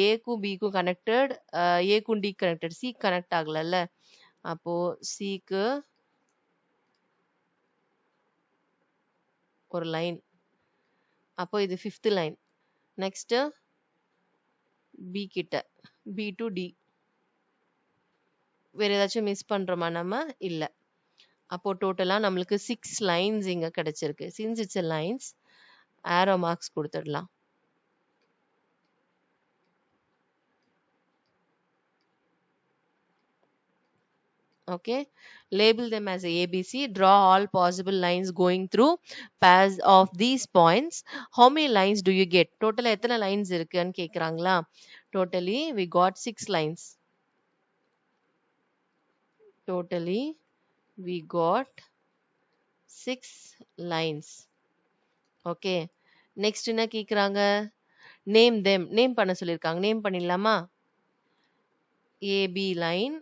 ஏக்கும் பிக்கும் கனெக்டட், ஏக்கும் டி கனெக்டட், சி கனெக்ட் ஆகல. அப்போ சிக்கு ஒரு லைன். அப்போ இது 5th லைன். நெக்ஸ்ட் பி கிட்ட பி டு டி. வேற ஏதாச்சும் மிஸ் பண்றோமா நம்ம? இல்ல. அப்போ டோட்டலா நம்மளுக்கு 6 லைன்ஸ் இங்க கிடைச்சிருக்கு. Since it's a lines, arrow marks கொடுத்துடலாம். Okay, label them as ABC. Draw all possible lines going through pairs of these points. How many lines do you get? Total எத்தனை lines இருக்குன்னு கேக்குறாங்களா? Totally, we got 6 lines. Totally, we got 6 lines. Okay. Next என்ன கேக்குறாங்க? Name them. Name பண்ண சொல்லிருக்காங்க. Name பண்ணிடலாமா? AB line.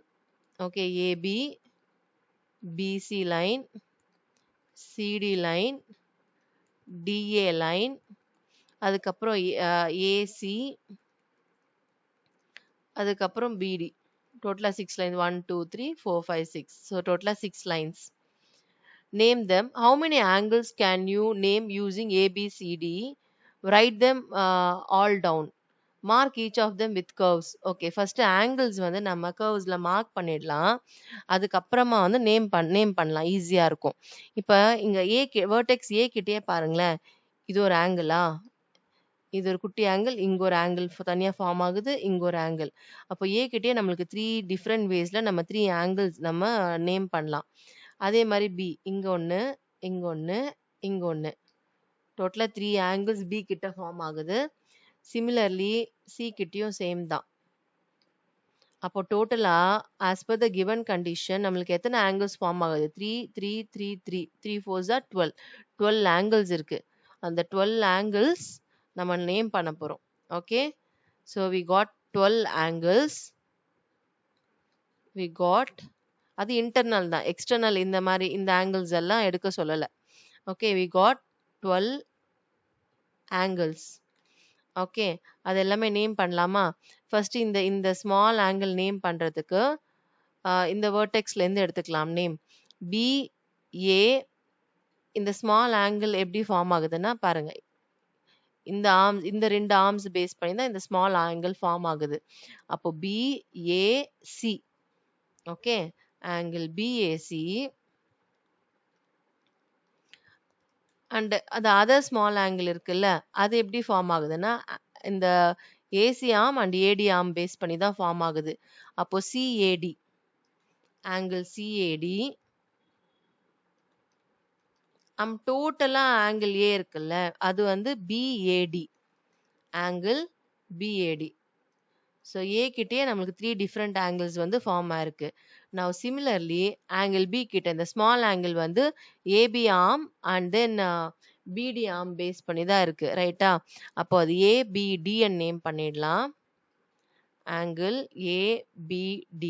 Okay, AB, BC line, CD line, DA line, அதுக்கப்புறம் AC, அதுக்கப்புறம் BD. Total 6 lines. 1, 2, 3, 4, 5, 6. So total 6 lines. Name them. How many angles can you name using A, B, C, D? Write them all down. Mark each of them with curves. Okay, first angles வந்து நம்ம curvesல mark பண்ணிடலாம். அதுக்கப்புறமா வந்து name பண்ணலாம், ஈஸியா இருக்கும். இப்ப இங்க vertex A கிட்டயே பாருங்களேன். இது ஒரு ஆங்கிளா? இது ஒரு குட்டி ஆங்கிள், இங்க ஒரு ஆங்கிள் தனியா ஃபார்ம் ஆகுது, இங்க ஒரு ஆங்கிள். அப்போ A கிட்டயே நம்மளுக்கு 3 டிஃபரெண்ட் வேஸ்ல நம்ம 3 ஆங்கிள்ஸ் நம்ம நேம் பண்ணலாம். அதே மாதிரி B, இங்க ஒண்ணு, இங்க ஒண்ணு, இங்க ஒண்ணு. டோட்டலா 3 angles B கிட்ட ஃபார்ம் ஆகுது. சிமிலர்லி C கிட்டயும் சேம் தான். அப்போ டோட்டலா as per the given condition நம்மளுக்கு எத்தனை angles ஃபார்ம் ஆகுது? 3, 3, 3, 3. 3 4s are 12. 12 angles இருக்கு. அந்த 12 angles நம்ம நேம் பண்ண போறோம். Okay, so we got 12 angles. We got, அது இன்டர்னல் தான், எக்ஸ்டர்னல் இந்த மாதிரி இந்த angles எல்லாம் எடுக்க சொல்லல. Okay, we got 12 angles. Okay, அது எல்லாமே நேம் பண்ணலாமா? ஃபர்ஸ்ட் இந்த ஸ்மால் ஆங்கிள் நேம் பண்றதுக்கு இந்த வேர்டெக்ஸ்ல இருந்து எடுத்துக்கலாம் நேம். BA, இந்த ஸ்மால் ஆங்கிள் எப்படி ஃபார்ம் ஆகுதுன்னா பாருங்க, இந்த ரெண்டு ஆர்ம்ஸ் பேஸ் பண்ணி தான் இந்த ஸ்மால் ஆங்கிள் ஃபார்ம் ஆகுது. அப்போ BAC. Okay, angle BAC and அது அதர் ஸ்மால் ஆங்கிள் இருக்குல்ல, அது எப்படி ஃபார்ம் ஆகுதுன்னா இந்த AC arm and AD arm base பண்ணி தான் ஃபார்ம் ஆகுது. அப்போ CAD, ஆங்கிள் CAD டோட்டலா ஆங்கிள் A இருக்குல்ல, அது வந்து BAD, angle BAD. So A கிட்டயே நம்மளுக்கு 3 டிஃப்ரெண்ட் ஆங்கிள்ஸ் வந்து ஃபார்ம் ஆயிருக்கு. Now similarly angle B கிட்ட இந்த ஸ்மால் ஆங்கிள் வந்து AB arm and then BD arm base பண்ணி தான் இருக்கு, ரைட்டா? அப்போ அது ABD நேம் பண்ணிடலாம். Angle ABD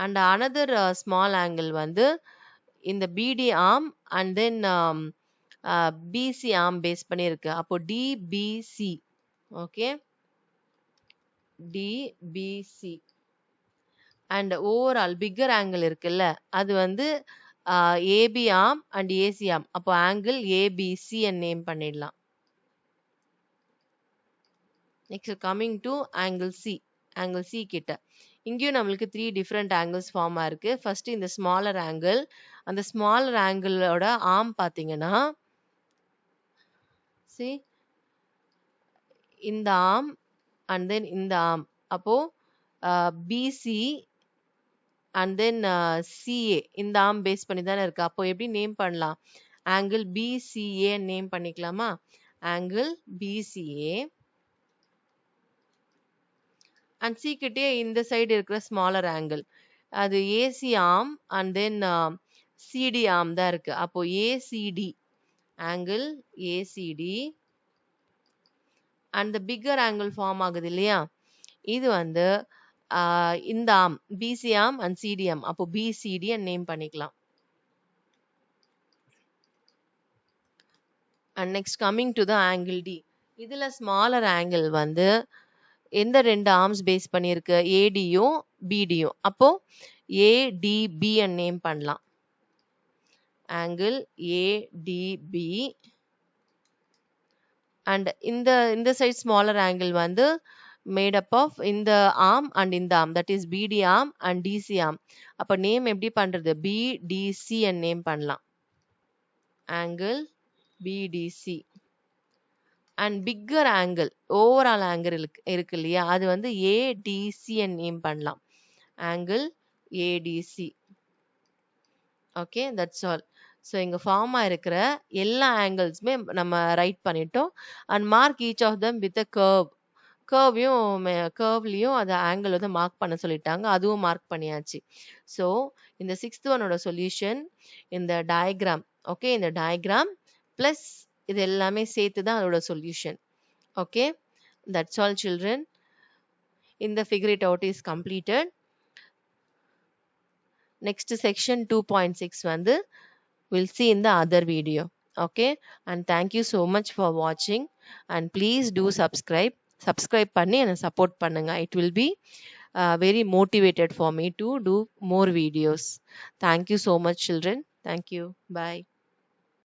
and another small angle வந்து இந்த BD arm and then BC arm base பண்ணி இருக்கு. அப்போ DBC. Okay, DBC. And overall bigger angle இருக்குல்ல, அது வந்து AB arm and AC arm. அப்போ ஆங்கிள் ABC நேம் பண்ணிடலாம். Next coming to angle C. Angle C கிட்ட இங்கேயும் நம்மளுக்கு 3 டிஃப்ரெண்ட் ஆங்கிள்ஸ் ஃபார்ம் ஆயிருக்கு. ஃபர்ஸ்ட் இந்த ஸ்மாலர் ஆங்கிள், அந்த ஸ்மாலர் ஆங்கிளோட ஆர்ம் பாத்தீங்கன்னா see இந்த ஆர்ம் அண்ட் தென் இந்த ஆர்ம். அப்போ BC அண்ட் தென் CA இந்த ஆர்ம் பேஸ் பண்ணி தானே இருக்கு. அப்போ எப்படி நேம் பண்ணலாம்? ஆங்கிள் BCA நேம் பண்ணிக்கலாமா? ஆங்கிள் BCA அண்ட் C கிட்டே இந்த சைடு இருக்கிற ஸ்மாலர் ஆங்கிள் அது AC arm and then CD arm தான் இருக்கு. அப்போ ACD, angle ACD and bigger angle form ஆகுது இல்லையா, இது வந்து இந்த arm BC arm and CD arm. அப்போ BCD நேம் பண்ணிக்கலாம். And next coming to the angle D. இதுல ஸ்மாலர் ஆங்கிள் வந்து எந்த ரெண்டு ஆர்ம்ஸ் பேஸ் பண்ணியிருக்கு? ADயும் BDயும். அப்போ ADB நேம் பண்ணலாம். ஆங்கிள் ADB அண்ட் இந்த சைட் ஸ்மாலர் ஆங்கிள் வந்து மேட் அப் ஆஃப் இந்த ஆர்ம் அண்ட் இந்த arm, that is BD arm and DC arm. அப்ப நேம் எப்படி பண்றது? BDC நேம் பண்ணலாம். Angle BDC and bigger angle overall angle இருக்கு இல்லையா, அது வந்து ADC நேம் பண்ணலாம். Angle ADC. Okay, that's all. So இங்க ஃபார்ம் ஆயிருக்கிற எல்லா ஆங்கிள்ஸுமே நம்ம ரைட் பண்ணிட்டோம். And mark each of them with a curve. கர்வ்லயும் அந்த ஆங்கிள் வந்து மார்க் பண்ண சொல்லிட்டாங்க. அதுவும் மார்க் பண்ணியாச்சு. ஸோ இந்த 6th ஒன்னோட சொல்யூஷன் இந்த டயக்ராம். ஓகே, இந்த டயக்ராம் பிளஸ் இது எல்லாமே சேர்த்து தான் அதோட solution. Okay, that's all children. இந்த figure it out is completed. Next section 2.6 வந்து we'll see in the other video. Okay, and thank you so much for watching, and please do subscribe பண்ணி என்ன support பண்ணுங்க. It will be very motivated for me to do more videos. Thank you so much children. Thank you. Bye.